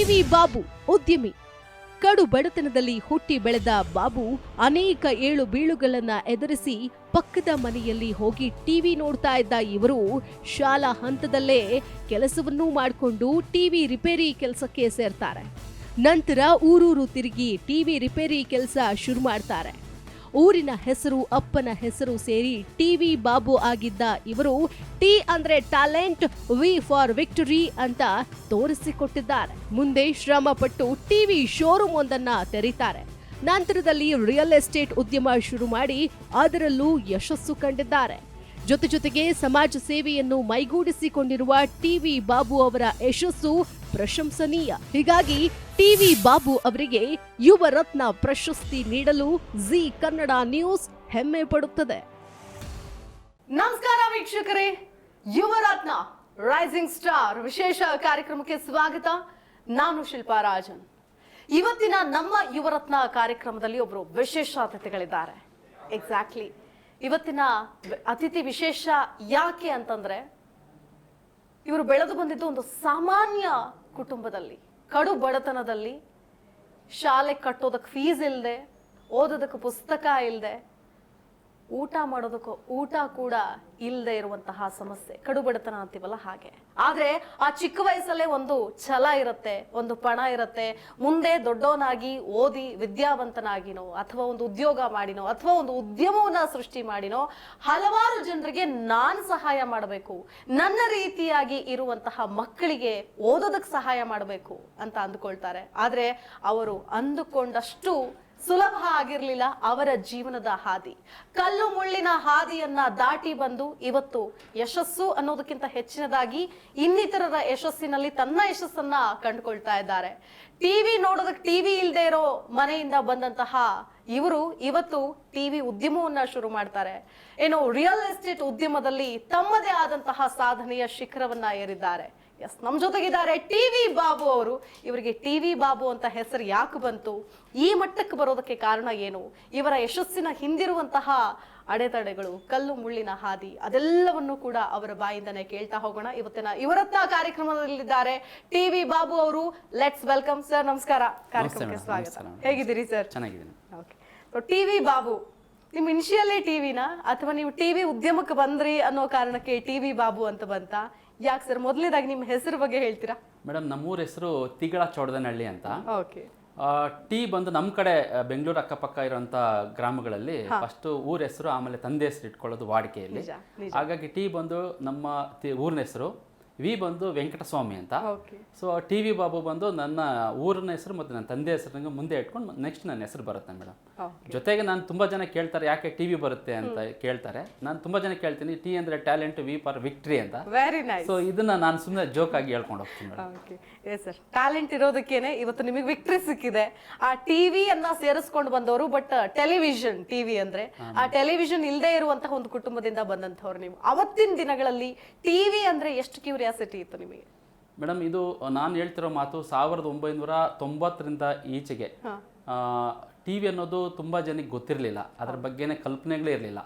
TV Babu ಉದ್ಯಮಿ. ಕಡು ಬಡತನದಲ್ಲಿ ಹುಟ್ಟಿ ಬೆಳೆದ ಬಾಬು ಅನೇಕ ಏಳು ಬೀಳುಗಳನ್ನ ಎದುರಿಸಿ ಪಕ್ಕದ ಮನೆಯಲ್ಲಿ ಹೋಗಿ ಟಿವಿ ನೋಡ್ತಾ ಇದ್ದ ಇವರು ಶಾಲಾ ಹಂತದಲ್ಲೇ ಕೆಲಸವನ್ನೂ ಮಾಡಿಕೊಂಡು ಟಿವಿ ರಿಪೇರಿ ಕೆಲಸಕ್ಕೆ ಸೇರ್ತಾರೆ. ನಂತರ ಊರೂರು ತಿರುಗಿ ಟಿವಿ ರಿಪೇರಿ ಕೆಲಸ ಶುರು ಮಾಡ್ತಾರೆ. ಊರಿನ ಹೆಸರು ಅಪ್ಪನ ಹೆಸರು ಸೇರಿ ಟಿವಿ ಬಾಬು ಆಗಿದ್ದ ಇವರು ಟಿ ಅಂದ್ರೆ ಟ್ಯಾಲೆಂಟ್, ವಿ ಫಾರ್ ವಿಕ್ಟರಿ ಅಂತ ತೋರಿಸಿಕೊಟ್ಟಿದ್ದಾರೆ. ಮುಂದೆ ಶ್ರಮ ಪಟ್ಟು ಟಿವಿ ಶೋರೂಮ್ ಒಂದನ್ನ ತೆರೀತಾರೆ. ನಂತರದಲ್ಲಿ ರಿಯಲ್ ಎಸ್ಟೇಟ್ ಉದ್ಯಮ ಶುರು ಮಾಡಿ ಅದರಲ್ಲೂ ಯಶಸ್ಸು ಕಂಡಿದ್ದಾರೆ. ಜೊತೆಗೆ ಸಮಾಜ ಸೇವೆಯನ್ನು ಮೈಗೂಡಿಸಿಕೊಂಡಿರುವ ಟಿವಿ ಬಾಬು ಅವರ ಯಶಸ್ಸು ಪ್ರಶಂಸನೀಯ. ಹೀಗಾಗಿ ಟಿವಿ ಬಾಬು ಅವರಿಗೆ ಯುವ ರತ್ನ ಪ್ರಶಸ್ತಿ ನೀಡಲು ಜಿ ಕನ್ನಡ ನ್ಯೂಸ್ ಹೆಮ್ಮೆ ಪಡುತ್ತದೆ. ನಮಸ್ಕಾರ ವೀಕ್ಷಕರೇ, ಯುವ ರತ್ನ ರೈಸಿಂಗ್ ಸ್ಟಾರ್ ವಿಶೇಷ ಕಾರ್ಯಕ್ರಮಕ್ಕೆ ಸ್ವಾಗತ. ನಾನು ಶಿಲ್ಪಾ ರಾಜನ್. ಇವತ್ತಿನ ನಮ್ಮ ಯುವರತ್ನ ಕಾರ್ಯಕ್ರಮದಲ್ಲಿ ಒಬ್ಬರು ವಿಶೇಷ ಅತಿಥಿಗಳಿದ್ದಾರೆ. ಎಕ್ಸಾಕ್ಟ್ಲಿ ಇವತ್ತಿನ ಅತಿಥಿ ವಿಶೇಷ ಯಾಕೆ ಅಂತಂದ್ರೆ, ಇವರು ಬೆಳೆದು ಬಂದಿದ್ದು ಒಂದು ಸಾಮಾನ್ಯ ಕುಟುಂಬದಲ್ಲಿ, ಕಡು ಬಡತನದಲ್ಲಿ, ಶಾಲೆ ಕಟ್ಟೋದಕ್ಕೆ ಫೀಸ್ ಇಲ್ಲದೆ, ಓದೋದಕ್ಕೆ ಪುಸ್ತಕ ಇಲ್ಲದೆ, ಊಟ ಮಾಡೋದಕ್ಕೂ ಊಟ ಕೂಡ ಇಲ್ಲದೆ ಇರುವಂತಹ ಸಮಸ್ಯೆ, ಕಡು ಬಡತನ ಅಂತೀವಲ್ಲ ಹಾಗೆ. ಆದ್ರೆ ಆ ಚಿಕ್ಕ ವಯಸ್ಸಲ್ಲೇ ಒಂದು ಛಲ ಇರುತ್ತೆ, ಒಂದು ಪಣ ಇರುತ್ತೆ. ಮುಂದೆ ದೊಡ್ಡವನಾಗಿ ಓದಿ ವಿದ್ಯಾವಂತನಾಗಿನೋ ಅಥವಾ ಒಂದು ಉದ್ಯೋಗ ಮಾಡಿನೋ ಅಥವಾ ಒಂದು ಉದ್ಯಮವನ್ನ ಸೃಷ್ಟಿ ಮಾಡಿನೋ ಹಲವಾರು ಜನರಿಗೆ ನಾನ್ ಸಹಾಯ ಮಾಡಬೇಕು, ನನ್ನ ರೀತಿಯಾಗಿ ಇರುವಂತಹ ಮಕ್ಕಳಿಗೆ ಓದೋದಕ್ಕೆ ಸಹಾಯ ಮಾಡಬೇಕು ಅಂತ ಅಂದುಕೊಳ್ತಾರೆ. ಆದ್ರೆ ಅವರು ಅಂದುಕೊಂಡಷ್ಟು ಸುಲಭ ಆಗಿರ್ಲಿಲ್ಲ ಅವರ ಜೀವನದ ಹಾದಿ. ಕಲ್ಲು ಮುಳ್ಳಿನ ಹಾದಿಯನ್ನ ದಾಟಿ ಬಂದು ಇವತ್ತು ಯಶಸ್ಸು ಅನ್ನೋದಕ್ಕಿಂತ ಹೆಚ್ಚಿನದಾಗಿ ಇನ್ನಿತರರ ಯಶಸ್ಸಿನಲ್ಲಿ ತನ್ನ ಯಶಸ್ಸನ್ನ ಕಂಡುಕೊಳ್ತಾ ಇದ್ದಾರೆ. ಟಿವಿ ನೋಡೋದಕ್ಕೆ ಟಿವಿ ಇಲ್ಲದೆ ಇರೋ ಮನೆಯಿಂದ ಬಂದಂತಹ ಇವರು ಇವತ್ತು ಟಿವಿ ಉದ್ಯಮವನ್ನ ಶುರು ಮಾಡ್ತಾರೆ. ಏನು ರಿಯಲ್ ಎಸ್ಟೇಟ್ ಉದ್ಯಮದಲ್ಲಿ ತಮ್ಮದೇ ಆದಂತಹ ಸಾಧನೆಯ ಶಿಖರವನ್ನ ಏರಿದ್ದಾರೆ. ಎಸ್, ನಮ್ ಜೊತೆಗಿದ್ದಾರೆ ಟಿವಿ ಬಾಬು ಅವರು. ಇವರಿಗೆ ಟಿವಿ ಬಾಬು ಅಂತ ಹೆಸರು ಯಾಕೆ ಬಂತು, ಈ ಮಟ್ಟಕ್ಕೆ ಬರೋದಕ್ಕೆ ಕಾರಣ ಏನು, ಇವರ ಯಶಸ್ಸಿನ ಹಿಂದಿರುವಂತಹ ಅಡೆತಡೆಗಳು, ಕಲ್ಲು ಮುಳ್ಳಿನ ಹಾದಿ, ಅದೆಲ್ಲವನ್ನು ಕೂಡ ಅವರ ಬಾಯಿಂದನೇ ಕೇಳ್ತಾ ಹೋಗೋಣ. ಇವತ್ತಿನ ಯುವರತ್ನ ಕಾರ್ಯಕ್ರಮದಲ್ಲಿದ್ದಾರೆ ಟಿವಿ ಬಾಬು ಅವರು. Let's welcome sir. ನಮಸ್ಕಾರ, ಕಾರ್ಯಕ್ರಮಕ್ಕೆ ಸ್ವಾಗತ. ಹೇಗಿದ್ದೀರಿ ಸರ್? ಚೆನ್ನಾಗಿದ್ದೀನಿ. ಓಕೆ, ಟಿವಿ ಬಾಬು ನಿಮ್ ಇನಿಷಿಯಲ್ಲೇ ಟಿವಿನ ಅಥವಾ ನೀವು ಟಿವಿ ಉದ್ಯಮಕ್ಕೆ ಬಂದ್ರಿ ಅನ್ನೋ ಕಾರಣಕ್ಕೆ ಟಿವಿ ಬಾಬು ಅಂತ ಬಂತ? ಯಾಕೆ ಸರ್? ಮೊದಲನೇದಾಗಿ ನಿಮ್ಮ ಹೆಸರು ಬಗ್ಗೆ ಹೇಳ್ತೀರಾ? ಮೇಡಮ್, ನಮ್ಮೂರ ಹೆಸರು ತಿಗಳ ಚೌಡದನಹಳ್ಳಿ ಅಂತ. ಓಕೆ. ಟಿ ಬಂದು ನಮ್ಮ ಕಡೆ ಬೆಂಗಳೂರು ಅಕ್ಕಪಕ್ಕ ಇರುವಂತ ಗ್ರಾಮಗಳಲ್ಲಿ ಫಸ್ಟ್ ಊರ ಹೆಸರು ಆಮೇಲೆ ತಂದೆ ಹೆಸರು ಇಟ್ಕೊಳ್ಳೋದು ವಾಡಿಕೆಯಲ್ಲಿ. ಹಾಗಾಗಿ ಟಿ ಬಂದು ನಮ್ಮ ಊರಿನ ಹೆಸರು, ವಿ ಬಂದು ವೆಂಕಟಸ್ವಾಮಿ ಅಂತ. ಸೊ ಟಿವಿ ಬಾಬು ಬಂದು ನನ್ನ ಊರಿನ ಹೆಸರು ಮತ್ತು ನನ್ನ ತಂದೆ ಹೆಸರು ಮುಂದೆ ಇಟ್ಕೊಂಡು ನೆಕ್ಸ್ಟ್ ನನ್ನ ಹೆಸರು ಬರುತ್ತೆ ಮೇಡಮ್. ಜೊತೆಗೆ ನಾನು ತುಂಬಾ ಜನ ಕೇಳ್ತಾರೆ ಯಾಕೆ ಟಿವಿ ಬರುತ್ತೆ ಅಂತ ಕೇಳ್ತಾರೆ. ನಾನು ತುಂಬಾ ಜನ ಕೇಳ್ತೀನಿ ಟಿ ಅಂದ್ರೆ ಟ್ಯಾಲೆಂಟ್, ವಿ ಫಾರ್ ವಿಕ್ಟರಿ ಅಂತ. Very nice. ಸೊ ಇದನ್ನ ನಾನು ಸುಮ್ಮನೆ ಜೋಕ್ ಆಗಿ ಹೇಳ್ಕೊಂಡು ಹೋಗ್ತೀನಿ. ಟ್ಯಾಲೆಂಟ್ ಇರೋದಕ್ಕೇನೆ ಇವತ್ತು ನಿಮಗೆ ವಿಕ್ಟರಿ ಸಿಕ್ಕಿದೆ. ಆ ಟಿವಿ ಅನ್ನ ಸೇರಿಸ್ಕೊಂಡು ಬಂದವರು, ಬಟ್ ಟೆಲಿವಿಷನ್, ಟಿವಿ ಅಂದ್ರೆ ಆ ಟೆಲಿವಿಷನ್ ಇಲ್ಲದೆ ಇರುವಂತಹ ಒಂದು ಕುಟುಂಬದಿಂದ ಬಂದಂತವ್ರು ನೀವು. ಅವತ್ತಿನ ದಿನಗಳಲ್ಲಿ ಟಿವಿ ಅಂದ್ರೆ ಎಷ್ಟು ಕ್ಯೂರಿಯಾಸಿಟಿ ಇತ್ತು ನಿಮಗೆ? ಮೇಡಮ್, ಇದು ನಾನು ಹೇಳ್ತಿರೋ ಮಾತು 1990ರಿಂದ ಈಚೆಗೆ ಟಿವಿ ಅನ್ನೋದು ತುಂಬಾ ಜನಕ್ಕೆ ಗೊತ್ತಿರಲಿಲ್ಲ, ಅದ್ರ ಬಗ್ಗೆನೇ ಕಲ್ಪನೆಗಳೇ ಇರಲಿಲ್ಲ.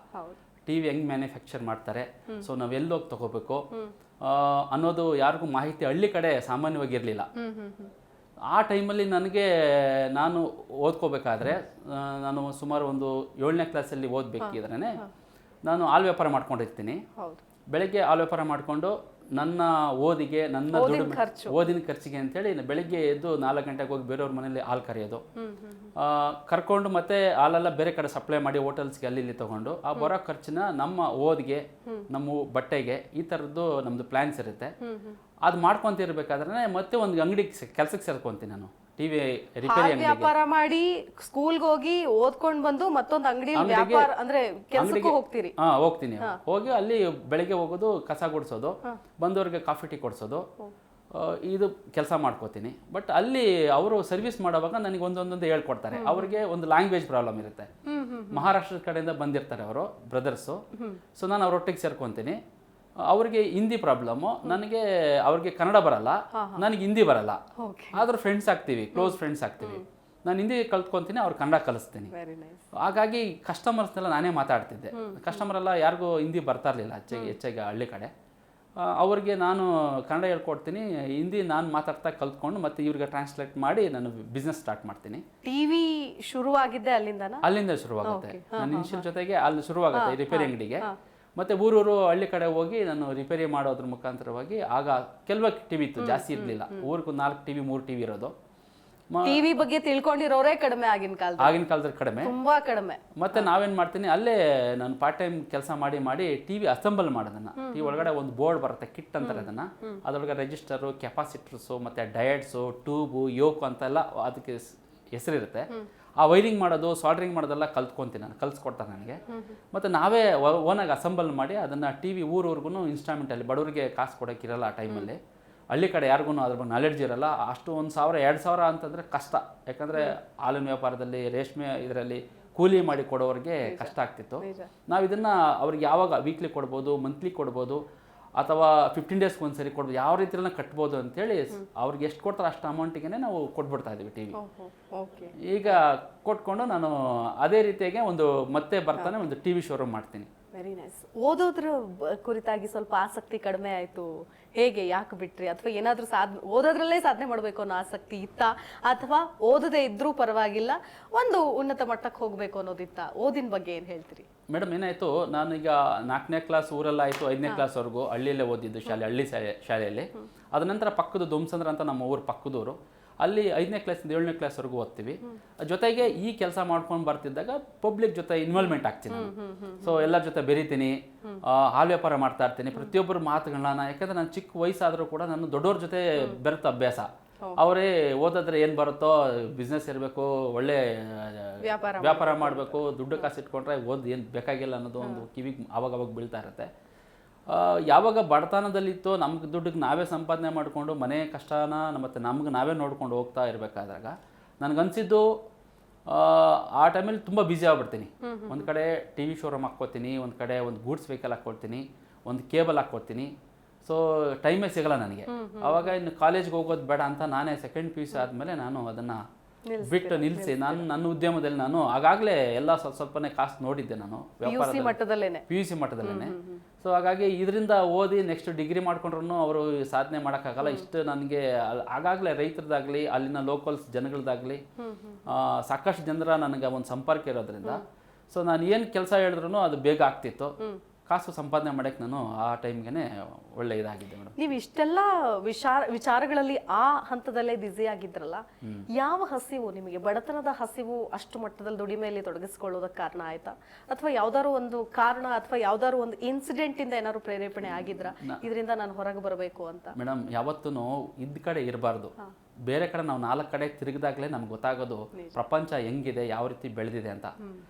ಟಿವಿ ಹೆಂಗ್ ಮ್ಯಾನುಫ್ಯಾಕ್ಚರ್ ಮಾಡ್ತಾರೆ, ಸೊ ನಾವೆಲ್ಲೋಗಿ ತಗೋಬೇಕು ಅನ್ನೋದು ಯಾರಿಗೂ ಮಾಹಿತಿ ಹಳ್ಳಿ ಕಡೆ ಸಾಮಾನ್ಯವಾಗಿ ಇರಲಿಲ್ಲ. ಆ ಟೈಮಲ್ಲಿ ನಾನು ಓದ್ಕೋಬೇಕಾದ್ರೆ, ನಾನು ಸುಮಾರು ಒಂದು 7ನೇ ಕ್ಲಾಸಲ್ಲಿ ಓದ್ಬೇಕಿದ್ರೆ ನಾನು ಹಾಲು ವ್ಯಾಪಾರ ಮಾಡ್ಕೊಂಡಿರ್ತೀನಿ. ಬೆಳಗ್ಗೆ ಹಾಲು ವ್ಯಾಪಾರ ಮಾಡಿಕೊಂಡು ನನ್ನ ಓದಿಗೆ, ನನ್ನ ಓದಿನ ಖರ್ಚಿಗೆ ಅಂತೇಳಿ ಬೆಳಗ್ಗೆ ಎದ್ದು 4 ಗಂಟೆಗೆ ಹೋಗಿ ಬೇರೆಯವ್ರ ಮನೇಲಿ ಹಾಲು ಕರೆಯೋದು, ಕರ್ಕೊಂಡು ಮತ್ತೆ ಹಾಲೆಲ್ಲ ಬೇರೆ ಕಡೆ ಸಪ್ಲೈ ಮಾಡಿ ಹೋಟೆಲ್ಸ್ಗೆ ಅಲ್ಲಿ ಇಲ್ಲಿ ತಗೊಂಡು ಆ ಬರೋ ಖರ್ಚನ್ನ ನಮ್ಮ ಓದಿಗೆ, ನಮ್ಮ ಬಟ್ಟೆಗೆ, ಈ ಥರದ್ದು ನಮ್ಮದು ಪ್ಲ್ಯಾನ್ಸ್ ಇರುತ್ತೆ. ಅದು ಮಾಡ್ಕೊಂತಿರ್ಬೇಕಾದ್ರೆ ಮತ್ತೆ ಒಂದು ಅಂಗಡಿ ಕೆಲಸಕ್ಕೆ ಸೇರ್ಕೊಂತೀನಿ ನಾನು. ಟಿವಿ ರಿಪೇರಿ ವ್ಯಾಪಾರ ಮಾಡಿ ಸ್ಕೂಲ್ಗೆ ಹೋಗಿ ಓದ್ಕೊಂಡು ಬಂದು ಮತ್ತೊಂದು ಅಂಗಡಿ ವ್ಯಾಪಾರ ಅಂದ್ರೆ ಕೆಲಸಕ್ಕೆ ಹೋಗ್ತೀರಿ? ಹೋಗ್ತೀನಿ. ಹೋಗಿ ಅಲ್ಲಿ ಬೆಳಿಗ್ಗೆ ಹೋಗೋದು, ಕಸ ಗುಡಿಸೋದು, ಬಂದವ್ರಿಗೆ ಕಾಫಿ ಟೀ ಕೊಡಿಸೋದು, ಇದು ಕೆಲಸ ಮಾಡ್ಕೋತೀನಿ. ಬಟ್ ಅಲ್ಲಿ ಅವರು ಸರ್ವಿಸ್ ಮಾಡೋವಾಗ ನನಗೆ ಒಂದೊಂದೊಂದು ಹೇಳ್ಕೊಡ್ತಾರೆ. ಅವ್ರಿಗೆ ಒಂದು ಲ್ಯಾಂಗ್ವೇಜ್ ಪ್ರಾಬ್ಲಮ್ ಇರುತ್ತೆ. ಮಹಾರಾಷ್ಟ್ರದ ಕಡೆಯಿಂದ ಬಂದಿರ್ತಾರೆ ಅವರು ಬ್ರದರ್ಸು. ಸೊ ನಾನು ಅವರೊಟ್ಟಿಗೆ ಸೇರ್ಕೊತೀನಿ. ಅವ್ರಿಗೆ ಹಿಂದಿ ಪ್ರಾಬ್ಲಮ್ಮು, ಅವ್ರಿಗೆ ಕನ್ನಡ ಬರಲ್ಲ, ನನಗೆ ಹಿಂದಿ ಬರಲ್ಲ. ಆದ್ರೂ ಫ್ರೆಂಡ್ಸ್ ಆಗ್ತೀವಿ, ಕ್ಲೋಸ್ ಫ್ರೆಂಡ್ಸ್ ಆಗ್ತೀವಿ. ನಾನು ಹಿಂದಿ ಕಲ್ತ್ಕೊಂತೀನಿ, ಅವ್ರು ಕನ್ನಡ ಕಲಿಸ್ತೀನಿ. ಹಾಗಾಗಿ ಕಸ್ಟಮರ್ಸ್ನೆಲ್ಲ ನಾನೇ ಮಾತಾಡ್ತಿದ್ದೆ. ಕಸ್ಟಮರ್ ಎಲ್ಲ ಯಾರಿಗೂ ಹಿಂದಿ ಬರ್ತಾ ಇರಲಿಲ್ಲ ಹೆಚ್ಚಾಗಿ ಹಳ್ಳಿ ಕಡೆ. ಅವ್ರಿಗೆ ನಾನು ಕನ್ನಡ ಹೇಳ್ಕೊಡ್ತೀನಿ, ಹಿಂದಿ ನಾನು ಮಾತಾಡ್ತಾ ಕಲ್ತ್ಕೊಂಡು ಮತ್ತೆ ಇವ್ರಿಗೆ ಟ್ರಾನ್ಸ್ಲೇಟ್ ಮಾಡಿ ನಾನು ಬಿಸ್ನೆಸ್ ಸ್ಟಾರ್ಟ್ ಮಾಡ್ತೀನಿ. ಟಿವಿ ಶುರುವಾಗಿದ್ದೆ ಅಲ್ಲಿಂದ ಶುರುವಾಗುತ್ತೆ. ನನ್ನ ಇನ್ಶಿಯಲ್ ಜೊತೆಗೆ ಅಲ್ಲಿ ಶುರುವಾಗುತ್ತೆ ರಿಪೇರಿ ಅಂಗಡಿಗೆ. ಮತ್ತೆ ಊರೂರು ಹಳ್ಳಿ ಕಡೆ ಹೋಗಿ ನಾನು ರಿಪೇರಿ ಮಾಡೋದ್ರ ಮುಖಾಂತರವಾಗಿ ಆಗ ಕೆಲವು ಟಿವಿ ಇತ್ತು, ಜಾಸ್ತಿ ಇರಲಿಲ್ಲ. ಊರಿಗೂ 4 ಟಿವಿ 3 ಟಿವಿ ಇರೋದು. ಟಿವಿ ಬಗ್ಗೆ ತಿಳ್ಕೊಂಡಿರೋರೇ ಕಡಿಮೆ ಆಗಿನ ಕಾಲದಲ್ಲಿ ಕಡಿಮೆ, ತುಂಬಾ ಕಡಿಮೆ. ಮತ್ತೆ ನಾವೇನ್ ಮಾಡ್ತೀನಿ, ಅಲ್ಲೇ ನಾನು ಪಾರ್ಟ್ ಟೈಮ್ ಕೆಲಸ ಮಾಡಿ ಟಿವಿ ಅಸೆಂಬಲ್ ಮಾಡೋದನ್ನ. ಟಿವಿ ಒಳಗಡೆ ಒಂದು ಬೋರ್ಡ್ ಬರುತ್ತೆ, ಕಿಟ್ ಅಂತಾರೆ ಅದನ್ನ. ಅದ್ರೊಳಗೆ ರೆಜಿಸ್ಟರು, ಕೆಪಾಸಿಟರ್ಸು, ಮತ್ತೆ ಡಯಟ್ಸು, ಟ್ಯೂಬು, ಯೋಕು ಅಂತೆಲ್ಲ ಅದಕ್ಕೆ ಹೆಸರಿರುತ್ತೆ. ಆ ವೈರಿಂಗ್ ಮಾಡೋದು, ಸಾಲ್ಡ್ರಿಂಗ್ ಮಾಡೋದೆಲ್ಲ ಕಲ್ತ್ಕೊಂತೀನಿ ನಾನು, ಕಲ್ಸ್ಕೊಡ್ತಾರೆ ನನಗೆ. ಮತ್ತು ನಾವೇ ಓನಾಗಿ ಅಸೆಂಬಲ್ ಮಾಡಿ ಅದನ್ನು ಟಿವಿ ಊರೂರ್ಗು ಇನ್ಸ್ಟಾಲ್ಮೆಂಟಲ್ಲಿ, ಬಡವರಿಗೆ ಕಾಸು ಕೊಡೋಕ್ಕಿರಲ್ಲ ಆ ಟೈಮಲ್ಲಿ. ಹಳ್ಳಿ ಕಡೆ ಯಾರಿಗೂ ಅದ್ರ ಬಗ್ಗೆ ನಾಲೆಡ್ಜ್ ಇರಲ್ಲ. ಅಷ್ಟು 1,000 2,000 ಅಂತಂದರೆ ಕಷ್ಟ. ಯಾಕಂದರೆ ಹಾಲಿನ ವ್ಯಾಪಾರದಲ್ಲಿ, ರೇಷ್ಮೆ ಇದರಲ್ಲಿ ಕೂಲಿ ಮಾಡಿ ಕೊಡೋರಿಗೆ ಕಷ್ಟ ಆಗ್ತಿತ್ತು. ನಾವು ಇದನ್ನು ಅವ್ರಿಗೆ ಯಾವಾಗ ವೀಕ್ಲಿ ಕೊಡ್ಬೋದು, ಮಂತ್ಲಿ ಕೊಡ್ಬೋದು, ಅಥವಾ 15 ಡೇಸ್ಗೆ ಒಂದ್ಸರಿ ಕೊಡ್ಬೋದು, ಯಾವ ರೀತಿಯಲ್ಲ ಕಟ್ಬೋದು ಅಂತೇಳಿ ಅವ್ರಿಗೆ ಎಷ್ಟು ಕೊಡ್ತಾರೆ ಅಷ್ಟು ಅಮೌಂಟಿಗೆ ನಾವು ಕೊಟ್ಬಿಡ್ತಾ ಇದ್ದೀವಿ ಟಿವಿ. ಈಗ ಕೊಟ್ಕೊಂಡು ನಾನು ಅದೇ ರೀತಿಯಾಗಿ ಮತ್ತೆ ಬರ್ತಾನೆ ಒಂದು ಟಿವಿ ಶೋರೂಮ್ ಮಾಡ್ತೀನಿ. Very nice. ಓದೋದ್ರ ಕುರಿತಾಗಿ ಸ್ವಲ್ಪ ಆಸಕ್ತಿ ಕಡಿಮೆ ಆಯ್ತು, ಹೇಗೆ, ಯಾಕೆ ಬಿಟ್ರಿ? ಅಥವಾ ಏನಾದ್ರೂ ಓದೋದ್ರಲ್ಲೇ ಸಾಧನೆ ಮಾಡಬೇಕು ಅನ್ನೋ ಆಸಕ್ತಿ ಇತ್ತಾ, ಅಥವಾ ಓದದೇ ಇದ್ರೂ ಪರವಾಗಿಲ್ಲ ಒಂದು ಉನ್ನತ ಮಟ್ಟಕ್ಕೆ ಹೋಗ್ಬೇಕು ಅನ್ನೋದಿತ್ತ? ಓದಿನ ಬಗ್ಗೆ ಏನ್ ಹೇಳ್ತೀರಿ? ಮೇಡಮ್, ಏನಾಯ್ತು, ನಾನೀಗ 4ನೇ ಕ್ಲಾಸ್ ಊರಲ್ಲಾಯಿತು, 5ನೇ ಕ್ಲಾಸ್ವರೆಗೂ ಹಳ್ಳಿಯಲ್ಲೇ ಓದಿದ್ದು ಹಳ್ಳಿ ಶಾಲೆಯಲ್ಲಿ. ಅದ ನಂತರ ಪಕ್ಕದ ದುಮ್ಸಂದ್ರ ಅಂತ ನಮ್ಮ ಊರು ಪಕ್ಕದೂರು, ಅಲ್ಲಿ 5ನೇ ಕ್ಲಾಸಿಂದ 7ನೇ ಕ್ಲಾಸ್ವರೆಗೂ ಓದ್ತೀವಿ. ಜೊತೆಗೆ ಈ ಕೆಲಸ ಮಾಡ್ಕೊಂಡು ಬರ್ತಿದ್ದಾಗ ಪಬ್ಲಿಕ್ ಜೊತೆ ಇನ್ವಾಲ್ವ್ಮೆಂಟ್ ಆಗ್ತೀನಿ ನಾನು. ಸೊ ಎಲ್ಲರ ಜೊತೆ ಬೆರಿತೀನಿ, ಹಾಲು ವ್ಯಾಪಾರ ಮಾಡ್ತಾ ಇರ್ತೀನಿ. ಪ್ರತಿಯೊಬ್ಬರ ಮಾತುಗಳನ್ನ, ಯಾಕಂದ್ರೆ ನಾನು ಚಿಕ್ಕ ವಯಸ್ಸಾದರೂ ಕೂಡ ನಾನು ದೊಡ್ಡವ್ರ ಜೊತೆ ಬೆರೆತ ಅಭ್ಯಾಸ. ಅವರೇ ಓದಿದ್ರೆ ಏನು ಬರುತ್ತೋ, ಬಿಸ್ನೆಸ್ ಇರಬೇಕು, ಒಳ್ಳೆ ವ್ಯಾಪಾರ ಮಾಡಬೇಕು, ದುಡ್ಡು ಕಾಸು ಇಟ್ಕೊಂಡ್ರೆ ಏನು ಬೇಕಾಗಿಲ್ಲ ಅನ್ನೋದು ಒಂದು ಕಿವಿಗೆ ಅವಾಗ ಬೀಳ್ತಾ ಇರುತ್ತೆ. ಯಾವಾಗ ಬಡತನದಲ್ಲಿತ್ತೋ, ನಮ್ಗೆ ದುಡ್ಡಿಗೆ ನಾವೇ ಸಂಪಾದನೆ ಮಾಡಿಕೊಂಡು ಮನೆ ಕಷ್ಟನ ಮತ್ತು ನಮ್ಗೆ ನಾವೇ ನೋಡ್ಕೊಂಡು ಹೋಗ್ತಾ ಇರಬೇಕಾದಾಗ ನನಗನ್ಸಿದ್ದು ಆ ಟೈಮಲ್ಲಿ ತುಂಬ ಬ್ಯುಸಿ ಆಗ್ಬಿಡ್ತೀನಿ. ಒಂದು ಕಡೆ ಟಿವಿ ಶೋರೂಮ್ ಹಾಕ್ಕೋತೀನಿ, ಒಂದು ಕಡೆ ಒಂದು ಗೂಡ್ಸ್ ವೆಹಿಕಲ್ ಹಾಕ್ಕೊಳ್ತೀನಿ, ಒಂದು ಕೇಬಲ್ ಹಾಕ್ಕೊಳ್ತೀನಿ. ಸೊ ಟೈಮೇ ಸಿಗಲ್ಲ ನನಗೆ. ಆವಾಗ ಇನ್ನು ಕಾಲೇಜ್ಗೆ ಹೋಗೋದು ಬೇಡ ಅಂತ ನಾನೇ ಸೆಕೆಂಡ್ PUC ಆದಮೇಲೆ ನಾನು ಅದನ್ನು ಬಿಟ್ಟು ನಿಲ್ಲಿಸಿ ನನ್ನ ಉದ್ಯಮದಲ್ಲಿ ನಾನು ಆಗಾಗಲೇ ಎಲ್ಲ ಸ್ವಲ್ಪನೇ ಕಾಸು ನೋಡಿದ್ದೆ ನಾನು PUC ಮಟ್ಟದಲ್ಲೇ. ಸೊ ಹಾಗಾಗಿ ಇದರಿಂದ ಓದಿ ನೆಕ್ಸ್ಟ್ ಡಿಗ್ರಿ ಮಾಡ್ಕೊಂಡ್ರು ಅವರು ಸಾಧನೆ ಮಾಡೋಕ್ಕಾಗಲ್ಲ. ಇಷ್ಟು ನನಗೆ ಆಗಾಗಲೇ ರೈತರದಾಗಲಿ, ಅಲ್ಲಿನ ಲೋಕಲ್ಸ್ ಜನಗಳದಾಗಲಿ ಸಾಕಷ್ಟು ಜನರ ನನಗೆ ಒಂದು ಸಂಪರ್ಕ ಇರೋದ್ರಿಂದ ಸೊ ನಾನು ಏನು ಕೆಲಸ ಹೇಳಿದ್ರು ಅದು ಬೇಗ ಆಗ್ತಿತ್ತು. ಕಾಸು ಸಂಪಾದನೆ ಮಾಡೋಕ್ಕೆ ನಾನು ಆ ಟೈಮ್ಗೆ ಒಳ್ಳೆ ಇದಾಗಿದ್ದೆ ಮೇಡಮ್. ನೀವು ಇಷ್ಟೆಲ್ಲ ವಿಚಾರಗಳಲ್ಲಿ ಆ ಹಂತದಲ್ಲೇ ಬ್ಯುಸಿ ಆಗಿದ್ರಲ್ಲ, ಯಾವ ಹಸಿವು ನಿಮಗೆ, ಬಡತನದ ಹಸಿವು ಅಷ್ಟು ಮಟ್ಟದಲ್ಲಿ ದುಡಿಮೆಯಲ್ಲಿ ತೊಡಗಿಸ್ಕೊಳ್ಳೋದಕ್ಕೆ ಕಾರಣ ಆಯ್ತಾ, ಅಥವಾ ಯಾವ್ದಾದ್ರು ಒಂದು ಕಾರಣ ಅಥವಾ ಯಾವ್ದಾದ್ರು ಒಂದು ಇನ್ಸಿಡೆಂಟ್ ಇಂದ ಏನಾದ್ರು ಪ್ರೇರೇಪಣೆ ಆಗಿದ್ರ ಇದರಿಂದ ನಾನು ಹೊರಗೆ ಬರಬೇಕು ಅಂತ? ಮೇಡಮ್, ಯಾವತ್ತೂ ಇದ್ದ ಕಡೆ ಇರಬಾರ್ದು. ಬೇರೆ ಕಡೆ ನಾವು 4 ಕಡೆ ತಿರುಗಿದಾಗಲೇ ನಮ್ಗೆ ಗೊತ್ತಾಗೋದು ಪ್ರಪಂಚ ಹೆಂಗಿದೆ, ಯಾವ ರೀತಿ ಬೆಳೆದಿದೆ ಅಂತ.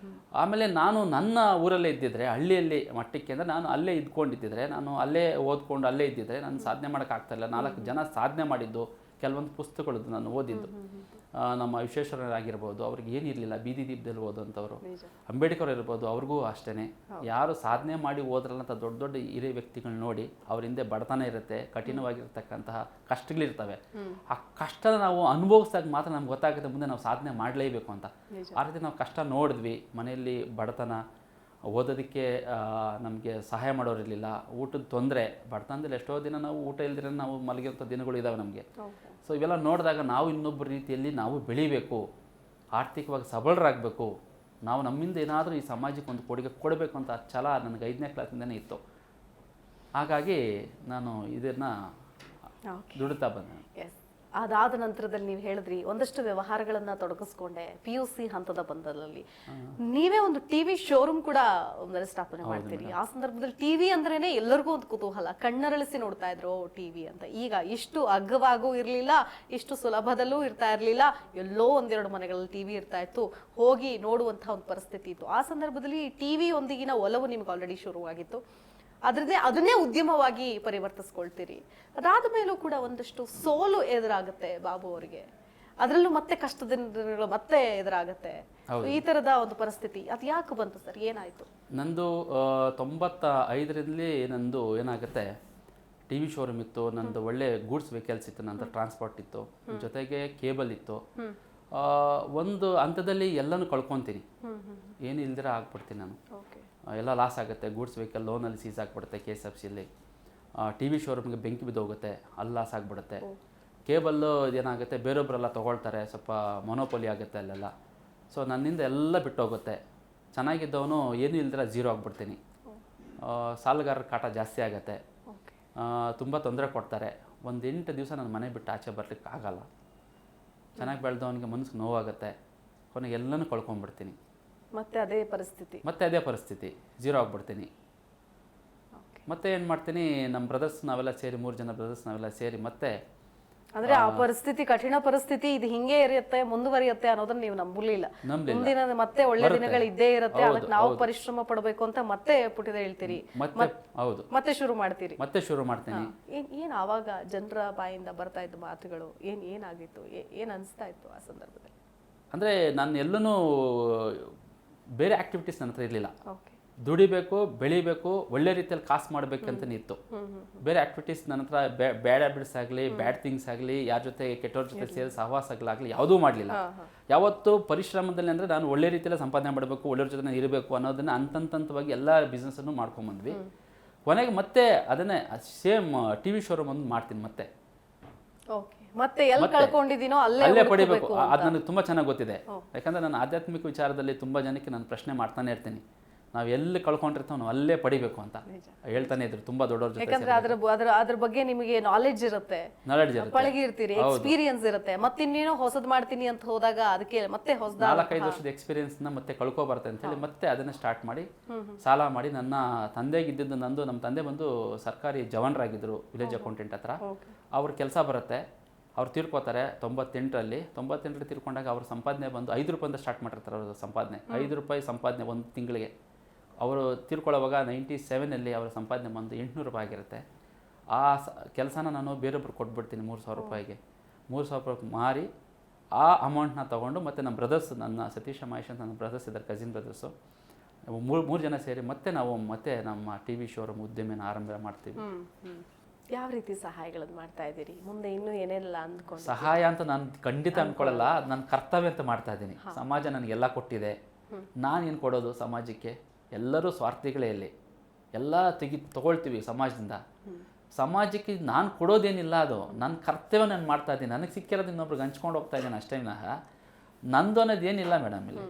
ಆಮೇಲೆ ನಾನು ನನ್ನ ಊರಲ್ಲೇ ಇದ್ದಿದ್ರೆ, ಹಳ್ಳಿಯಲ್ಲಿ ಮಟ್ಟಕ್ಕೆ ಅಂದರೆ ನಾನು ಅಲ್ಲೇ ಇದ್ಕೊಂಡಿದ್ದಿದ್ರೆ, ನಾನು ಅಲ್ಲೇ ಓದ್ಕೊಂಡು ಅಲ್ಲೇ ಇದ್ದಿದ್ರೆ ನಾನು ಸಾಧನೆ ಮಾಡೋಕ್ಕಾಗ್ತಾಯಿಲ್ಲ. 4 ಜನ ಸಾಧನೆ ಮಾಡಿದ್ದು, ಕೆಲವೊಂದು ಪುಸ್ತಕಗಳದ್ದು ನಾನು ಓದಿದ್ದು, ನಮ್ಮ ವಿಶ್ವೇಶ್ವರಯ್ಯರಾಗಿರ್ಬೋದು, ಅವ್ರಿಗೆ ಏನಿರಲಿಲ್ಲ, ಬೀದಿ ದೀಪದಲ್ಲಿ ಓದೋಂಥವ್ರು, ಅಂಬೇಡ್ಕರ್ ಇರ್ಬೋದು, ಅವ್ರಿಗೂ ಅಷ್ಟೇ. ಯಾರು ಸಾಧನೆ ಮಾಡಿ ಓದ್ರಲ್ಲಂತ ದೊಡ್ಡ ದೊಡ್ಡ ಹಿರಿಯ ವ್ಯಕ್ತಿಗಳನ್ನ ನೋಡಿ ಅವ್ರ ಹಿಂದೆ ಬಡತನ ಇರುತ್ತೆ, ಕಠಿಣವಾಗಿರ್ತಕ್ಕಂತಹ ಕಷ್ಟಗಳಿರ್ತವೆ. ಆ ಕಷ್ಟನ ನಾವು ಅನುಭವಿಸಿದಾಗ ಮಾತ್ರ ನಮ್ಗೆ ಗೊತ್ತಾಗುತ್ತೆ ಮುಂದೆ ನಾವು ಸಾಧನೆ ಮಾಡಲೇಬೇಕು ಅಂತ. ಆ ರೀತಿ ನಾವು ಕಷ್ಟ ನೋಡಿದ್ವಿ. ಮನೆಯಲ್ಲಿ ಬಡತನ, ಓದೋದಕ್ಕೆ ನಮಗೆ ಸಹಾಯ ಮಾಡೋರಿರಲಿಲ್ಲ, ಊಟದ ತೊಂದರೆ, ಬಡತನದಲ್ಲಿ ಎಷ್ಟೋ ದಿನ ನಾವು ಊಟ ಇಲ್ದಿರ ನಾವು ಮಲಗಿರೋಂಥ ದಿನಗಳು ಇದ್ದಾವೆ ನಮಗೆ. ಸೊ ಇವೆಲ್ಲ ನೋಡಿದಾಗ ನಾವು ಇನ್ನೊಬ್ಬರ ರೀತಿಯಲ್ಲಿ ನಾವು ಬೆಳಿಬೇಕು, ಆರ್ಥಿಕವಾಗಿ ಸಬಲರಾಗಬೇಕು, ನಾವು ನಮ್ಮಿಂದ ಏನಾದರೂ ಈ ಸಮಾಜಕ್ಕೆ ಒಂದು ಕೊಡುಗೆ ಕೊಡಬೇಕು ಅಂತ ಛಲ ನನಗೆ 5ನೇ ಕ್ಲಾಸಿಂದನೇ ಇತ್ತು. ಹಾಗಾಗಿ ನಾನು ಇದನ್ನು ದುಡಿತಾ ಬಂದೆ. ಅದಾದ ನಂತರದಲ್ಲಿ ನೀವು ಹೇಳಿದ್ರಿ ಒಂದಷ್ಟು ವ್ಯವಹಾರಗಳನ್ನ ತೊಡಗಿಸ್ಕೊಂಡೆ PUC ಹಂತದ ಬಂದಲ್ಲಿ. ನೀವೇ ಒಂದು ಟಿವಿ ಶೋರೂಮ್ ಕೂಡ ಸ್ಥಾಪನೆ ಮಾಡ್ತೀರಿ. ಆ ಸಂದರ್ಭದಲ್ಲಿ ಟಿವಿ ಅಂದ್ರೇನೆ ಎಲ್ಲರಿಗೂ ಒಂದು ಕುತೂಹಲ, ಕಣ್ಣರಳಿಸಿ ನೋಡ್ತಾ ಇದ್ರು ಟಿವಿ ಅಂತ. ಈಗ ಇಷ್ಟು ಅಗ್ಗವಾಗೂ ಇರ್ಲಿಲ್ಲ, ಇಷ್ಟು ಸುಲಭದಲ್ಲೂ ಇರ್ತಾ ಇರ್ಲಿಲ್ಲ, ಎಲ್ಲೋ 1-2 ಮನೆಗಳಲ್ಲಿ ಟಿವಿ ಇರ್ತಾ ಇತ್ತು, ಹೋಗಿ ನೋಡುವಂತಹ ಒಂದು ಪರಿಸ್ಥಿತಿ ಇತ್ತು. ಆ ಸಂದರ್ಭದಲ್ಲಿ ಟಿವಿ ಒಂದಿಗಿನ ಒಲವು ನಿಮ್ಗೆ ಆಲ್ರೆಡಿ ಶುರುವಾಗಿತ್ತು, ಅದನ್ನೇ ಉದ್ಯಮವಾಗಿ ಪರಿವರ್ತಿಸ್ಕೊಳ್ತೀರಿ. ಅದಾದ ಮೇಲೂ ಕೂಡ ಒಂದಷ್ಟು ಸೋಲು ಎದುರಾಗುತ್ತೆ ಬಾಬು ಅವರಿಗೆ, ಅದರಲ್ಲೂ ಮತ್ತೆ ಕಷ್ಟದ ದಿನಗಳು ಮತ್ತೆ ಎದುರಾಗುತ್ತೆ. ಈ ತರದ ಒಂದು ಪರಿಸ್ಥಿತಿ ಅದು ಯಾಕೆ ಬಂತು ಸರ್, ಏನಾಯ್ತು? ನಂದು 95ರಲ್ಲಿ ನಂದು ಏನಾಗುತ್ತೆ, ಟಿವಿ ಶೋರೂಮ್ ಇತ್ತು, ನಂದು ಒಳ್ಳೆ ಗೂಡ್ಸ್ ವೆಹಿಕಲ್ಸ್ ಇತ್ತು, ನಂದು ಟ್ರಾನ್ಸ್ಪೋರ್ಟ್ ಇತ್ತು, ಜೊತೆಗೆ ಕೇಬಲ್ ಇತ್ತು. ಒಂದು ಹಂತದಲ್ಲಿ ಎಲ್ಲನೂ ಕಳ್ಕೊತೀನಿ, ಏನು ಇಲ್ದಿರ ಆಗ್ಬಿಡ್ತೀನಿ ನಾನು. ಎಲ್ಲ ಲಾಸ್ ಆಗುತ್ತೆ. ಗೂಡ್ಸ್ ವೆಹಿಕಲ್ ಲೋನಲ್ಲಿ ಸೀಸ್ ಆಗಿಬಿಡುತ್ತೆ KSFCಯಲ್ಲಿ. ಟಿ ವಿ ಶೋರೂಮ್ಗೆ ಬೆಂಕಿ ಬಿದ್ದೋಗುತ್ತೆ, ಅಲ್ಲಿ ಲಾಸ್ ಆಗಿಬಿಡುತ್ತೆ. ಕೇಬಲ್ಲು ಇದೇನಾಗುತ್ತೆ, ಬೇರೊಬ್ಬರೆಲ್ಲ ತೊಗೊಳ್ತಾರೆ, ಸ್ವಲ್ಪ ಮೊನೋಪೊಲಿ ಆಗುತ್ತೆ ಅಲ್ಲೆಲ್ಲ. ಸೊ ನನ್ನಿಂದ ಎಲ್ಲ ಬಿಟ್ಟೋಗುತ್ತೆ. ಚೆನ್ನಾಗಿದ್ದವನು ಏನೂ ಇಲ್ದಿರ ಝೀರೋ ಆಗಿಬಿಡ್ತೀನಿ. ಸಾಲಗಾರರ ಕಾಟ ಜಾಸ್ತಿ ಆಗುತ್ತೆ, ತುಂಬ ತೊಂದರೆ ಕೊಡ್ತಾರೆ. ಒಂದು 8 ದಿವಸ ನನ್ನ ಮನೆ ಬಿಟ್ಟು ಆಚೆ ಬರಲಿಕ್ಕೆ ಆಗಲ್ಲ. ಚೆನ್ನಾಗಿ ಬೆಳೆದವನಿಗೆ ಮನಸ್ಸಿಗೆ ನೋವಾಗುತ್ತೆ, ಕೊನೆಗೆ ಎಲ್ಲನೂ ಕಳ್ಕೊಂಡ್ಬಿಡ್ತೀನಿ. ಮತ್ತೆ ಅದೇ ಪರಿಸ್ಥಿತಿ ಝೀರೋ ಆಗಿಬಿಡ್ತೀನಿ. ಮತ್ತೆ ಏನು ಮಾಡ್ತೀನಿ, ನಮ್ಮ ಬ್ರದರ್ಸ್ ನಾವೆಲ್ಲ ಸೇರಿ 3 ಜನ ಬ್ರದರ್ಸ್ ನಾವೆಲ್ಲ ಸೇರಿ ಮತ್ತೆ ಅಂದ್ರೆ ಆ ಪರಿಸ್ಥಿತಿ, ಕಠಿಣ ಪರಿಸ್ಥಿತಿ ಇದು ಹಿಂಗೆ ಇರುತ್ತೆ, ಮುಂದುವರಿಯುತ್ತೆ ಅನ್ನೋದನ್ನ ನೀವು ನಂಬಲಿಲ್ಲ. ಮುಂದಿನ ಮತ್ತೆ ಒಳ್ಳೆ ದಿನಗಳು ಇದ್ದೇ ಇರುತ್ತೆ, ಅದಕ್ಕೆ ನಾವು ಪರಿಶ್ರಮ ಪಡಬೇಕು ಅಂತ ಮತ್ತೆ ಪುಟಿದ ಹೇಳ್ತೀರಿ. ಮತ್ತೆ ಶುರು ಮಾಡ್ತೀನಿ. ಏನ್ ಆವಾಗ ಜನರ ಬಾಯಿಂದ ಬರ್ತಾ ಇದ್ದ ಮಾತುಗಳು ಏನಾಗಿತ್ತು, ಏನ್ ಅನಿಸ್ತಾ ಇತ್ತು ಆ ಸಂದರ್ಭದಲ್ಲಿ? ಅಂದರೆ ನಾನು ಎಲ್ಲೂ ಬೇರೆ ಆಕ್ಟಿವಿಟೀಸ್ ನನ್ನ ಹತ್ರ ಇರಲಿಲ್ಲ. ದುಡಿಬೇಕು, ಬೆಳಿಬೇಕು, ಒಳ್ಳೆ ರೀತಿಯಲ್ಲಿ ಕಾಸು ಮಾಡಬೇಕಂತನೇ ಇತ್ತು. ಬೇರೆ ಆಕ್ಟಿವಿಟೀಸ್ ನನ್ನ ಹತ್ರ ಬ್ಯಾಡ್ ಹ್ಯಾಬಿಟ್ಸ್ ಆಗಲಿ, ಬ್ಯಾಡ್ ಥಿಂಗ್ಸ್ ಆಗಲಿ, ಯಾರ ಜೊತೆ ಕೆಟ್ಟವ್ರ ಜೊತೆ ಸೇರಿ ಸಹವಾಸಗಳಾಗಲಿ ಯಾವುದೂ ಮಾಡಲಿಲ್ಲ. ಯಾವತ್ತು ಪರಿಶ್ರಮದಲ್ಲಿ ಅಂದರೆ ನಾನು ಒಳ್ಳೆ ರೀತಿಯಲ್ಲಿ ಸಂಪಾದನೆ ಮಾಡಬೇಕು, ಒಳ್ಳೆಯವ್ರ ಜೊತೆ ನಾನು ಇರಬೇಕು ಅನ್ನೋದನ್ನು ಹಂತವಾಗಿ ಎಲ್ಲ ಬಿಸ್ನೆಸ್ಸನ್ನು ಮಾಡ್ಕೊಂಬಂದ್ವಿ. ಕೊನೆಗೆ ಮತ್ತೆ ಅದನ್ನೇ ಸೇಮ್ ಟಿ ವಿ ಶೋರೂಮ್ ಒಂದು ಮಾಡ್ತೀನಿ. ಮತ್ತೆ ಎಲ್ಲಿ ಕಳ್ಕೊಂಡಿದ್ದೀನೋ ಅಲ್ಲೇ ಪಡಿಬೇಕು. ಅದು ನನಗೆ ತುಂಬ ಚೆನ್ನಾಗಿ ಗೊತ್ತಿದೆ. ಯಾಕಂದರೆ ನಾನು ಆಧ್ಯಾತ್ಮಿಕ ವಿಚಾರದಲ್ಲಿ ತುಂಬ ಜನಕ್ಕೆ ನಾನು ಪ್ರಶ್ನೆ ಮಾಡ್ತಾನೆ ಇರ್ತೀನಿ. ನಾವು ಎಲ್ಲಿ ಕಳ್ಕೊಂಡಿರ್ತಾವ ನಾವು ಅಲ್ಲೇ ಪಡಿಬೇಕು ಅಂತ ಹೇಳ್ತಾನೆ ಇದ್ರು ತುಂಬ ದೊಡ್ಡವ್ರ ಜೊತೆ. ಯಾಕಂದ್ರೆ ಅದ್ರ ಬಗ್ಗೆ ನಿಮಗೆ ನಾಲೆಡ್ಜ್ ಇರುತ್ತೆ, ಪಳಗಿರ್ತೀರಿ, ಎಕ್ಸ್ಪೀರಿಯನ್ಸ್ ಇರುತ್ತೆ. ಮತ್ತಿನ್ನೇನೋ ಹೊಸದ್ ಮಾಡ್ತೀನಿ ಅಂತ ಹೋದಾಗ ಅದಕ್ಕೆ ಮತ್ತೆ ಹೊಸ 4-5 ವರ್ಷದ ಎಕ್ಸ್ಪೀರಿಯನ್ಸ್ ನ ಮತ್ತೆ ಕಳ್ಕೊಬಾರ್ದು ಅಂತ ಹೇಳಿ ಮತ್ತೆ ಅದನ್ನ ಸ್ಟಾರ್ಟ್ ಮಾಡಿ ಸಾಲ ಮಾಡಿ ನನ್ನ ತಂದೆಗಿದ್ದು ನಮ್ಮ ತಂದೆ ಬಂದು ಸರ್ಕಾರಿ ಜವಾನರಾಗಿದ್ರು ವಿಲೇಜ್ ಅಕೌಂಟೆಂಟ್ ಹತ್ರ. ಅವ್ರ ಕೆಲಸ ಬರುತ್ತೆ, ಅವ್ರು ತೀರ್ಕೋತಾರೆ 98ರಲ್ಲಿ ತೀರ್ಕೊಂಡಾಗ ಅವ್ರ ಸಂಪಾದನೆ ಬಂದು 5 ರೂಪಾಯಿಂದ ಸ್ಟಾರ್ಟ್ ಮಾಡಿರ್ತಾರೆ. ಅವ್ರ ಸಂಪಾದನೆ 5 ರೂಪಾಯಿ ಸಂಪಾದನೆ ಒಂದು ತಿಂಗಳಿಗೆ. ಅವರು ತೀರ್ಕೊಳ್ಳೋವಾಗ 97ನಲ್ಲಿ ಅವರ ಸಂಪಾದನೆ ಬಂದು 800 ರೂಪಾಯಿ ಆಗಿರುತ್ತೆ. ಆ ಕೆಲಸನ ನಾನು ಬೇರೊಬ್ರು ಕೊಟ್ಬಿಡ್ತೀನಿ 3,000 ರೂಪಾಯಿಗೆ. 3,000 ರೂಪಾಯಿ ಮಾರಿ ಆ ಅಮೌಂಟ್ನ ತೊಗೊಂಡು ಮತ್ತೆ ನಮ್ಮ ಬ್ರದರ್ಸ್, ನನ್ನ ಸತೀಶ ಮಹೇಶ್ ಅಂತ ನನ್ನ ಬ್ರದರ್ಸ್ ಇದ್ದಾರೆ, ಕಸಿನ್ ಬ್ರದರ್ಸು, ಮೂರು ಜನ ಸೇರಿ ಮತ್ತೆ ನಾವು ನಮ್ಮ ಟಿ ವಿ ಶೋರೂಮ್ ಉದ್ಯಮನ ಆರಂಭ ಮಾಡ್ತೀವಿ. ಯಾವ ರೀತಿ ಸಹಾಯಗಳನ್ನು ಮಾಡ್ತಾ ಇದ್ದೀರಿ? ಮುಂದೆ ಇನ್ನೂ ಏನೆಲ್ಲ ಅಂದ್ಕೊಂಡು? ಸಹಾಯ ಅಂತ ನಾನು ಖಂಡಿತ ಅಂದ್ಕೊಳ್ಳಲ್ಲ, ಅದು ನನ್ನ ಕರ್ತವ್ಯ ಅಂತ ಮಾಡ್ತಾ ಇದ್ದೀನಿ. ಸಮಾಜ ನನಗೆಲ್ಲ ಕೊಟ್ಟಿದೆ, ನಾನೇನು ಕೊಡೋದು ಸಮಾಜಕ್ಕೆ? ಎಲ್ಲರೂ ಸ್ವಾರ್ಥಿಗಳೇ ಇಲ್ಲಿ, ಎಲ್ಲ ತಗೊಳ್ತೀವಿ ಸಮಾಜದಿಂದ. ಸಮಾಜಕ್ಕೆ ನಾನು ಕೊಡೋದೇನಿಲ್ಲ, ಅದು ನನ್ನ ಕರ್ತವ್ಯ ನಾನು ಮಾಡ್ತಾ ಇದ್ದೀನಿ. ನನಗೆ ಸಿಕ್ಕಿರೋದು ಇನ್ನೊಬ್ರಿಗೆ ಹಂಚ್ಕೊಂಡು ಹೋಗ್ತಾ ಇದ್ದೀನಿ ಅಷ್ಟೇ ವಿನಃ ನಂದು ಅನ್ನೋದು ಏನಿಲ್ಲ ಮೇಡಮ್. ಇಲ್ಲಿ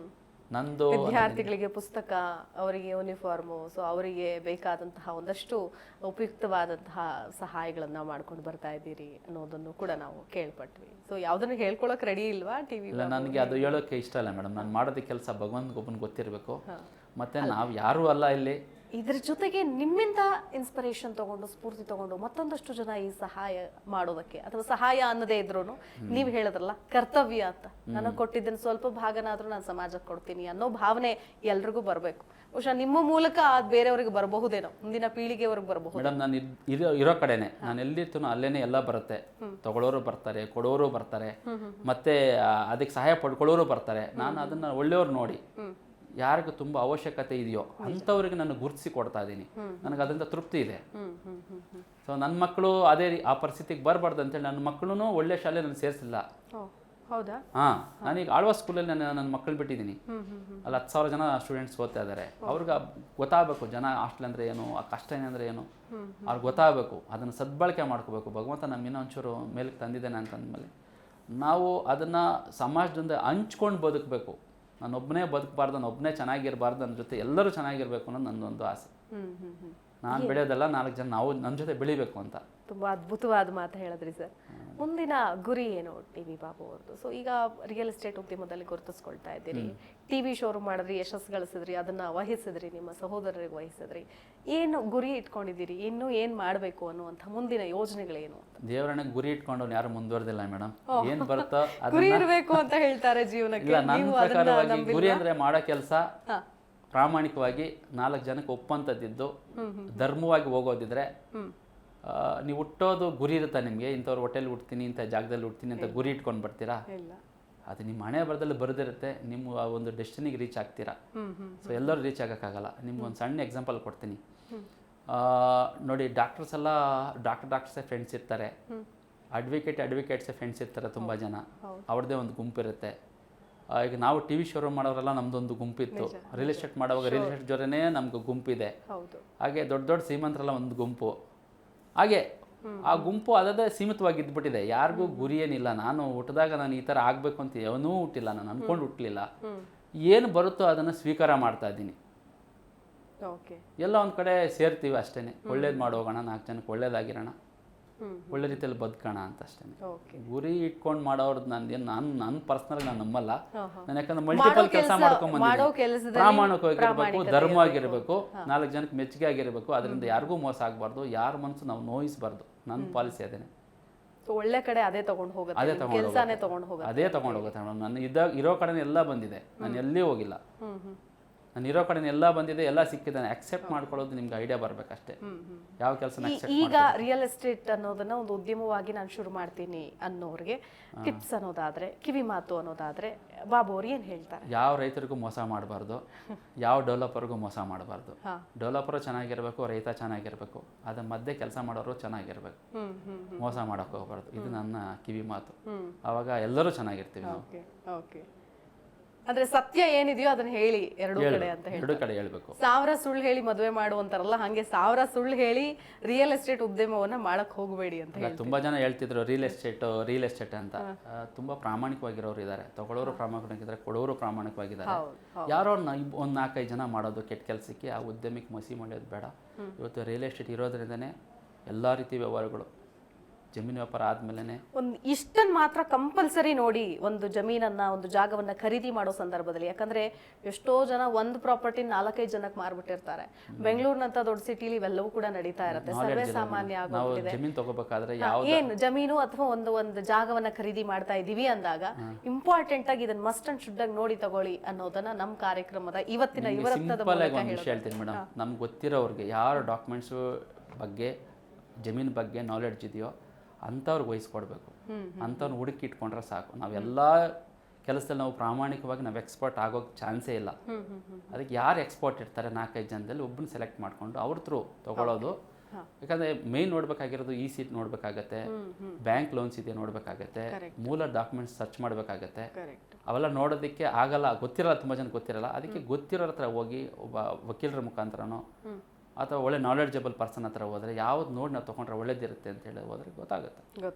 ನಂದು ವಿದ್ಯಾರ್ಥಿಗಳಿಗೆ ಪುಸ್ತಕ, ಅವರಿಗೆ ಯೂನಿಫಾರ್ಮು, ಸೊ ಅವರಿಗೆ ಬೇಕಾದಂತಹ ಒಂದಷ್ಟು ಉಪಯುಕ್ತವಾದಂತಹ ಸಹಾಯಗಳನ್ನ ಮಾಡ್ಕೊಂಡು ಬರ್ತಾ ಇದ್ದೀರಿ ಅನ್ನೋದನ್ನು ಕೂಡ ನಾವು ಕೇಳ್ಪಟ್ವಿ. ಸೊ ಯಾವುದನ್ನು ಹೇಳ್ಕೊಳಕ್ ರೆಡಿ ಇಲ್ವಾ ಟಿವಿ? ಇಲ್ಲ, ನನಗೆ ಅದು ಹೇಳೋಕ್ಕೆ ಇಷ್ಟ ಇಲ್ಲ ಮೇಡಮ್. ನಾನು ಮಾಡೋದಕ್ಕೆ ಕೆಲಸ ಭಗವಂತಗೊಬ್ಬನ ಗೊತ್ತಿರಬೇಕು. ಮತ್ತೆ ನಾವು ಯಾರೂ ಅಲ್ಲ ಇಲ್ಲಿ. ಇದ್ರ ಜೊತೆಗೆ ನಿಮ್ಮಿಂದ ಇನ್ಸ್ಪಿರೇಷನ್ ತಗೊಂಡು, ಸ್ಫೂರ್ತಿ ತಗೊಂಡು ಮತ್ತೊಂದಷ್ಟು ಜನ ಈ ಸಹಾಯ ಮಾಡೋದಕ್ಕೆ, ಅಥವಾ ಸಹಾಯ ಅನ್ನದೇ ಇದ್ರು ನೀವು ಹೇಳಿದ್ರಲ್ಲ ಕರ್ತವ್ಯ ಅಂತ, ನನಗೆ ಕೊಟ್ಟಿದ್ದನ್ನು ಸ್ವಲ್ಪ ಭಾಗನಾದ್ರೂ ನಾನು ಸಮಾಜಕ್ಕೆ ಕೊಡ್ತೀನಿ ಅನ್ನೋ ಭಾವನೆ ಎಲ್ರಿಗೂ ಬರಬೇಕು. ಬಹುಶಃ ನಿಮ್ಮ ಮೂಲಕ ಅದು ಬೇರೆಯವ್ರಿಗೆ ಬರಬಹುದೇನೋ, ಮುಂದಿನ ಪೀಳಿಗೆವರೆಗೆ ಬರಬಹುದು. ಮೇಡಮ್, ನಾನು ಇರೋ ಕಡೆನೆ, ನಾನು ಎಲ್ಲಿರ್ತೀನೋ ಅಲ್ಲೇನೆ ಎಲ್ಲ ಬರುತ್ತೆ. ತಗೊಳ್ಳೋರು ಬರ್ತಾರೆ, ಕೊಡೋರು ಬರ್ತಾರೆ, ಮತ್ತೆ ಅದಕ್ಕೆ ಸಹಾಯ ಪಡ್ಕೊಳ್ಳೋರು ಬರ್ತಾರೆ. ನಾನು ಅದನ್ನ ಒಳ್ಳೆಯವ್ರು ನೋಡಿ ಯಾರಿಗೂ ತುಂಬ ಅವಶ್ಯಕತೆ ಇದೆಯೋ ಅಂಥವ್ರಿಗೆ ನಾನು ಗುರುತಿಸಿ ಕೊಡ್ತಾ ಇದ್ದೀನಿ. ನನಗೆ ಅದರಿಂದ ತೃಪ್ತಿ ಇದೆ. ಸೊ ನನ್ನ ಮಕ್ಕಳು ಅದೇ ಆ ಪರಿಸ್ಥಿತಿಗೆ ಬರಬಾರ್ದು ಅಂತೇಳಿ ನನ್ನ ಮಕ್ಕಳು ಒಳ್ಳೆ ಶಾಲೆ ನಾನು ಸೇರಿಸಿಲ್ಲ. ಹೌದಾ? ಹಾಂ, ನಾನೀಗ ಆಳ್ವಾಸ್ ಸ್ಕೂಲಲ್ಲಿ ನನ್ನ ಮಕ್ಕಳು ಬಿಟ್ಟಿದ್ದೀನಿ. ಅಲ್ಲಿ 10,000 ಜನ ಸ್ಟೂಡೆಂಟ್ಸ್ ಓದ್ತಾ ಇದ್ದಾರೆ. ಅವ್ರಿಗೆ ಗೊತ್ತಾಗಬೇಕು ಜನ ಹಾಸ್ಟೆಲ್ ಅಂದರೆ ಏನು, ಆ ಕಷ್ಟ ಏನಂದರೆ ಏನು, ಅವ್ರಿಗೆ ಗೊತ್ತಾಗಬೇಕು. ಅದನ್ನು ಸದ್ಬಳಕೆ ಮಾಡ್ಕೋಬೇಕು. ಭಗವಂತ ನಮ್ಮ ಇನ್ನೂ ಒಂಚೂರು ಮೇಲಕ್ಕೆ ತಂದಿದ್ದೇನೆ ಅಂತಂದಮೇಲೆ ನಾವು ಅದನ್ನು ಸಮಾಜದಿಂದ ಹಂಚ್ಕೊಂಡು ಬದುಕಬೇಕು. ನಾನೊಬ್ಬನೇ ಬದುಕಬಾರ್ದು, ನಾನೊಬ್ಬನೇ ಚೆನ್ನಾಗಿರಬಾರ್ದು, ನನ್ನ ಜೊತೆ ಎಲ್ಲರೂ ಚೆನ್ನಾಗಿರಬೇಕು ಅನ್ನೋದು ನನ್ನೊಂದು ಆಸೆ. ನಾನು ಬೆಳೆಯೋದಲ್ಲ, 4 ಜನ ನಾವು ನನ್ನ ಜೊತೆ ಬೆಳಿಬೇಕು ಅಂತ. ತುಂಬ ಅದ್ಭುತವಾದ ಮಾತು ಹೇಳಿದ್ರಿ ಸರ್. ಮುಂದಿನ ಗುರಿ ಏನು ಟಿವಿ ಬಾಬು ಅವ್ರದ್ದು? ಸೊ ಈಗ ರಿಯಲ್ ಎಸ್ಟೇಟ್ ಉದ್ಯಮದಲ್ಲಿ ಗುರುತಿಸ್ಕೊಳ್ತಾ ಇದ್ದೀರಿ, ಟಿವಿ ಶೋರೂಮ್ ಮಾಡಿದ್ರಿ, ಯಶಸ್ಸು ಗಳಿಸಿದ್ರಿ, ಅದನ್ನ ವಹಿಸಿದ್ರಿ, ನಿಮ್ಮ ಸಹೋದರರಿಗೆ ವಹಿಸಿದ್ರಿ. ಏನು ಗುರಿ ಇಟ್ಕೊಂಡಿದ್ದೀರಿ? ಇನ್ನು ಏನು ಮಾಡಬೇಕು ಅನ್ನುವಂಥ ಮುಂದಿನ ಯೋಜನೆಗಳೇನು? ದೇವರನ್ನ ಗುರಿ ಇಟ್ಕೊಂಡು ಯಾರು ಮುಂದುವರೆದಿಲ್ಲ ಮೇಡಮ್. ಏನು ಬರುತ್ತೋ ಗುರಿ ಇರಬೇಕು ಅಂತ ಹೇಳ್ತಾರೆ ಜೀವನಕ್ಕೆ. ನನ್ನ ಪ್ರಕಾರವಾಗಿ ಗುರಿ ಅಂದ್ರೆ ಮಾಡೋ ಕೆಲಸ ಪ್ರಾಮಾಣಿಕವಾಗಿ 4 ಜನಕ್ಕೆ ಒಪ್ಪಂತದ್ದಿದ್ದು ಧರ್ಮವಾಗಿ ಹೋಗೋದಿದ್ರೆ, ನೀವು ಹುಟ್ಟೋದು ಗುರಿ ಇರುತ್ತಾ ನಿಮಗೆ? ಇಂಥವ್ರು ಹೋಟೆಲ್ ಹುಡ್ತೀನಿ, ಇಂಥ ಜಾಗದಲ್ಲಿ ಹುಡ್ತೀನಿ ಅಂತ ಗುರಿ ಇಟ್ಕೊಂಡು ಬರ್ತೀರಾ? ಅದು ನಿಮ್ಮ ಹಣೆ ಬರದಲ್ಲಿ ಬರೆದಿರುತ್ತೆ. ನಿಮ್ಮ ಆ ಒಂದು ಡೆಸ್ಟಿನಿಗೆ ರೀಚ್ ಆಗ್ತೀರಾ. ಸೊ ಎಲ್ಲರೂ ರೀಚ್ ಆಗೋಕ್ಕಾಗಲ್ಲ. ನಿಮ್ಗೊಂದು ಸಣ್ಣ ಎಕ್ಸಾಂಪಲ್ ಕೊಡ್ತೀನಿ ನೋಡಿ. ಡಾಕ್ಟರ್ಸ್ ಎಲ್ಲ ಡಾಕ್ಟರ್ಸೇ ಫ್ರೆಂಡ್ಸ್ ಇರ್ತಾರೆ, ಅಡ್ವೊಕೇಟ್ಸೇ ಫ್ರೆಂಡ್ಸ್ ಇರ್ತಾರೆ ತುಂಬ ಜನ. ಅವ್ರದ್ದೇ ಒಂದು ಗುಂಪು ಇರುತ್ತೆ. ಈಗ ನಾವು ಟಿ ವಿ ಶೋರೂಮ್ ಮಾಡೋರೆಲ್ಲ ನಮ್ಮದೊಂದು ಗುಂಪಿತ್ತು. ರಿಯಲ್ ಎಸ್ಟೇಟ್ ಮಾಡುವಾಗ ರಿಯಲ್ ಎಸ್ಟೇಟ್ ಜೊತೆನೇ ನಮ್ಗೆ ಗುಂಪಿದೆ. ಹಾಗೆ ದೊಡ್ಡ ಶ್ರೀಮಂತರೆಲ್ಲ ಒಂದು ಗುಂಪು. ಹಾಗೆ ಆ ಗುಂಪು ಅದದೇ ಸೀಮಿತವಾಗಿದ್ಬಿಟ್ಟಿದೆ. ಯಾರಿಗೂ ಗುರಿ ಏನಿಲ್ಲ. ನಾನು ಹುಟ್ಟಿದಾಗ ನಾನು ಈ ಥರ ಆಗಬೇಕು ಅಂತ ಏನೂ ಹುಟ್ಟಿಲ್ಲ, ನಾನು ಅಂದ್ಕೊಂಡು ಹುಟ್ಟಲಿಲ್ಲ. ಏನು ಬರುತ್ತೋ ಅದನ್ನು ಸ್ವೀಕಾರ ಮಾಡ್ತಾ ಇದ್ದೀನಿ. ಓಕೆ, ಎಲ್ಲ ಒಂದು ಕಡೆ ಸೇರ್ತೀವಿ ಅಷ್ಟೇ. ಒಳ್ಳೇದು ಮಾಡೋಗೋಣ, 4 ಜನಕ್ಕೆ ಒಳ್ಳೇದಾಗಿರೋಣ, ಒಳ್ಳೆ ರೀತಿಯಲ್ಲಿ ಬದುಕೋಣ ಅಂತ ಅಷ್ಟೇ. ಓಕೆ. ಗುರಿ ಇಟ್ಕೊಂಡು ಮಾಡೋರ್ದು ನಾನು ಪರ್ಸ್ನಲ್ ನಾನು ನಂಬಲ್ಲ. ನಾನು ಯಾಕಂದ್ರೆ ಮಲ್ಟಿಪಲ್ ಕೆಲಸ ಮಾಡ್ಕೊಂಡ್ಬಂದಿದ್ದೀನಿ. ಪ್ರಾಮಾಣಿಕವಾಗಿರ್ಬೇಕು, ಧರ್ಮವಾಗಿರ್ಬೇಕು, 4 ಜನಕ್ಕೆ ಮೆಚ್ಚುಗೆ ಆಗಿರಬೇಕು, ಅದರಿಂದ ಯಾರಿಗೂ ಮೋಸ ಆಗಬಾರ್ದು, ಯಾರ ಮನಸ್ಸು ನಾವು ನೋಯಿಸಬಾರ್ದು. ನನ್ನ ಪಾಲಿಸಿ ಅದೇನೆ. ಒಳ್ಳೆ ಕಡೆ ಅದೇ ತಗೊಂಡು ಹೋಗುತ್ತೆ, ಅದೇ ಕೆಲಸನೇ ತಗೊಂಡು ಹೋಗುತ್ತೆ. ಅದೇ ತಗೊಂಡು ಹೋಗುತ್ತೆ ಮೇಡಮ್. ನಾನು ಇರೋ ಕಡೆ ಎಲ್ಲ ಬಂದಿದೆ, ನಾನು ಎಲ್ಲಿ ಹೋಗಿಲ್ಲ. ನಾನು ಇರೋ ಕಡೆ ಎಲ್ಲ ಬಂದಿದೆ, ಎಲ್ಲ ಸಿಕ್ಕಿದ್ದಾನೆ. ಅಕ್ಸೆಪ್ಟ್ ಮಾಡ್ಕೊಳ್ಳೋದು ನಿಮ್ಗೆ ಐಡಿಯಾ ಬರ್ಬೇಕಷ್ಟೇ. ಯಾವ ಕೆಲಸನ ಈಗ ರಿಯಲ್ ಎಸ್ಟೇಟ್ ಅನ್ನೋದನ್ನ ಒಂದು ಉದ್ಯಮವಾಗಿ ನಾನು ಶುರು ಮಾಡ್ತೀನಿ ಅನ್ನೋರಿಗೆ ಟಿಪ್ಸ್ ಅನ್ನೋದಾದ್ರೆ, ಕಿವಿ ಮಾತು ಅನ್ನೋದಾದ್ರೆ ಬಾಬು ಅವ್ರು ಏನ್ ಹೇಳ್ತಾರೆ? ಯಾವ ರೈತರಿಗೂ ಮೋಸ ಮಾಡಬಾರ್ದು, ಯಾವ ಡೆವಲಪರ್ಗೂ ಮೋಸ ಮಾಡಬಾರ್ದು. ಡೆವಲಪರು ಚೆನ್ನಾಗಿರ್ಬೇಕು, ರೈತ ಚೆನ್ನಾಗಿರ್ಬೇಕು, ಅದ್ರ ಮಧ್ಯೆ ಕೆಲಸ ಮಾಡೋರು ಚೆನ್ನಾಗಿರ್ಬೇಕು. ಮೋಸ ಮಾಡಕ್ ಹೋಗ್ಬಾರ್ದು. ಇದು ನನ್ನ ಕಿವಿ ಮಾತು. ಅವಾಗ ಎಲ್ಲರೂ ಚೆನ್ನಾಗಿರ್ತೀವಿ ನಾವು. ಓಕೆ, ಅಂದ್ರೆ ಸತ್ಯ ಏನಿದೆಯೋ ಅದನ್ನ ಹೇಳಿ ಎರಡೂ ಕಡೆ ಅಂತ ಹೇಳಿ. 2 ಕಡೆ ಹೇಳ್ಬೇಕು. 1000 ಸುಳ್ಳು ಹೇಳಿ ಮದುವೆ ಮಾಡುವಂತಾರಲ್ಲ, ಹಂಗೆ 1000 ಸುಳ್ಳು ಹೇಳಿ ರಿಯಲ್ ಎಸ್ಟೇಟ್ ಉದ್ಯಮವನ್ನ ಮಾಡಕ್ ಹೋಗಬೇಡಿ ಅಂತ ಹೇಳಿ. ತುಂಬಾ ಜನ ಹೇಳ್ತಿದ್ರು ರಿಯಲ್ ಎಸ್ಟೇಟ್ ಅಂತ. ತುಂಬಾ ಪ್ರಾಮಾಣಿಕವಾಗಿರೋರು ಇದ್ದಾರೆ, ತಗೊಳ್ಳೋರು ಪ್ರಾಮಾಣಿಕವಾಗಿದ್ದಾರೆ, ಕೊಡೋರು ಪ್ರಾಮಾಣಿಕವಾಗಿದ್ದಾರೆ. ಯಾರೋ ಒಂದು 4-5 ಜನ ಮಾಡೋದು ಕೆಟ್ಟ ಕೆಲಸಕ್ಕೆ ಆ ಉದ್ಯಮಕ್ಕೆ ಮಸಿ ಮಾಡೋದು ಬೇಡ. ಇವತ್ತು ರಿಯಲ್ ಎಸ್ಟೇಟ್ ಇರೋದ್ರಿಂದನೇ ಎಲ್ಲ ರೀತಿ ವ್ಯವಹಾರಗಳು. ಜಮೀನು ವ್ಯಾಪಾರ ಆದ್ಮೇಲೆ ಒಂದು ಇಷ್ಟನ್ನು ಮಾತ್ರ ಕಂಪಲ್ಸರಿ ನೋಡಿ ಒಂದು ಜಮೀನನ್ನ, ಒಂದು ಜಾಗವನ್ನ ಖರೀದಿ ಮಾಡೋ ಸಂದರ್ಭದಲ್ಲಿ. ಯಾಕಂದ್ರೆ ಎಷ್ಟೋ ಜನ ಒಂದು ಪ್ರಾಪರ್ಟಿ 4-5 ಜನಕ್ಕೆ ಮಾರ್ಬಿಟ್ಟಿರ್ತಾರೆ. ಬೆಂಗಳೂರಿನಂತ ದೊಡ್ಡ ಸಿಟಿಲಿ ಇವೆಲ್ಲವೂ ಕೂಡ ನಡೀತಾ ಇರುತ್ತೆ, ಸರ್ವೇ ಸಾಮಾನ್ಯ ಆಗೋಗಿದೆ. ಜಮೀನು ತಗೋಬೇಕಾದ್ರೆ ಏನು ಜಮೀನು ಅಥವಾ ಒಂದು ಜಾಗವನ್ನ ಖರೀದಿ ಮಾಡ್ತಾ ಇದೀವಿ ಅಂದಾಗ ಇಂಪಾರ್ಟೆಂಟ್ ಆಗಿ ಇದನ್ನ ಮಸ್ಟ್ ಅಂಡ್ ಶುಡ್ ಆಗಿ ನೋಡಿ ತಗೊಳ್ಳಿ ಅನ್ನೋದನ್ನ ನಮ್ಮ ಕಾರ್ಯಕ್ರಮದ ಇವತ್ತಿನ ಯುವರತ್ನದ ಮೂಲಕ ಹೇಳ್ತೀನಿ ಮೇಡಮ್. ನಮ್ಗೆ ಗೊತ್ತಿರೋರಿಗೆ ಯಾರು ಡಾಕ್ಯುಮೆಂಟ್ಸ್ ಬಗ್ಗೆ, ಜಮೀನು ಬಗ್ಗೆ ನಾಲೆಡ್ಜ್ ಇದೆಯೋ ಅಂಥವ್ರಿಗೆ ವಹಿಸ್ಕೊಡ್ಬೇಕು. ಅಂಥವ್ರನ್ನ ಹುಡುಕಿ ಇಟ್ಕೊಂಡ್ರೆ ಸಾಕು. ನಾವೆಲ್ಲ ಕೆಲಸದಲ್ಲಿ ನಾವು ಪ್ರಾಮಾಣಿಕವಾಗಿ ನಾವು ಎಕ್ಸ್ಪರ್ಟ್ ಆಗೋಕ್ಕೆ ಚಾನ್ಸೇ ಇಲ್ಲ. ಅದಕ್ಕೆ ಯಾರು ಎಕ್ಸ್ಪರ್ಟ್ ಇರ್ತಾರೆ 4-5 ಜನದಲ್ಲಿ ಒಬ್ಬನ ಸೆಲೆಕ್ಟ್ ಮಾಡಿಕೊಂಡು ಅವ್ರ ಥ್ರೂ ತೊಗೊಳ್ಳೋದು. ಯಾಕಂದರೆ ಮೇನ್ ನೋಡಬೇಕಾಗಿರೋದು ಈ ಸೀಟ್ ನೋಡಬೇಕಾಗತ್ತೆ, ಬ್ಯಾಂಕ್ ಲೋನ್ಸ್ ಇದೆಯಾ ನೋಡಬೇಕಾಗತ್ತೆ, ಮೂಲ ಡಾಕ್ಯುಮೆಂಟ್ಸ್ ಸರ್ಚ್ ಮಾಡಬೇಕಾಗತ್ತೆ. ಅವೆಲ್ಲ ನೋಡೋದಕ್ಕೆ ಆಗಲ್ಲ, ಗೊತ್ತಿರಲ್ಲ, ತುಂಬ ಜನ ಗೊತ್ತಿರಲ್ಲ. ಅದಕ್ಕೆ ಗೊತ್ತಿರೋರ ಹತ್ರ ಹೋಗಿ ಒಬ್ಬ ವಕೀಲರ ಮುಖಾಂತರನೋ ಅಥವಾ ಒಳ್ಳೆ ನಾಲೆಡ್ಜಬಲ್ ಪರ್ಸನ್ ಹತ್ರ ಹೋದರೆ ಯಾವ್ದು ನೋಡಿ ನಾವು ತೊಗೊಂಡ್ರೆ ಒಳ್ಳೇದಿರುತ್ತೆ ಅಂತ ಹೇಳಿ ಹೋದ್ರೆ ಗೊತ್ತಾಗುತ್ತೆ.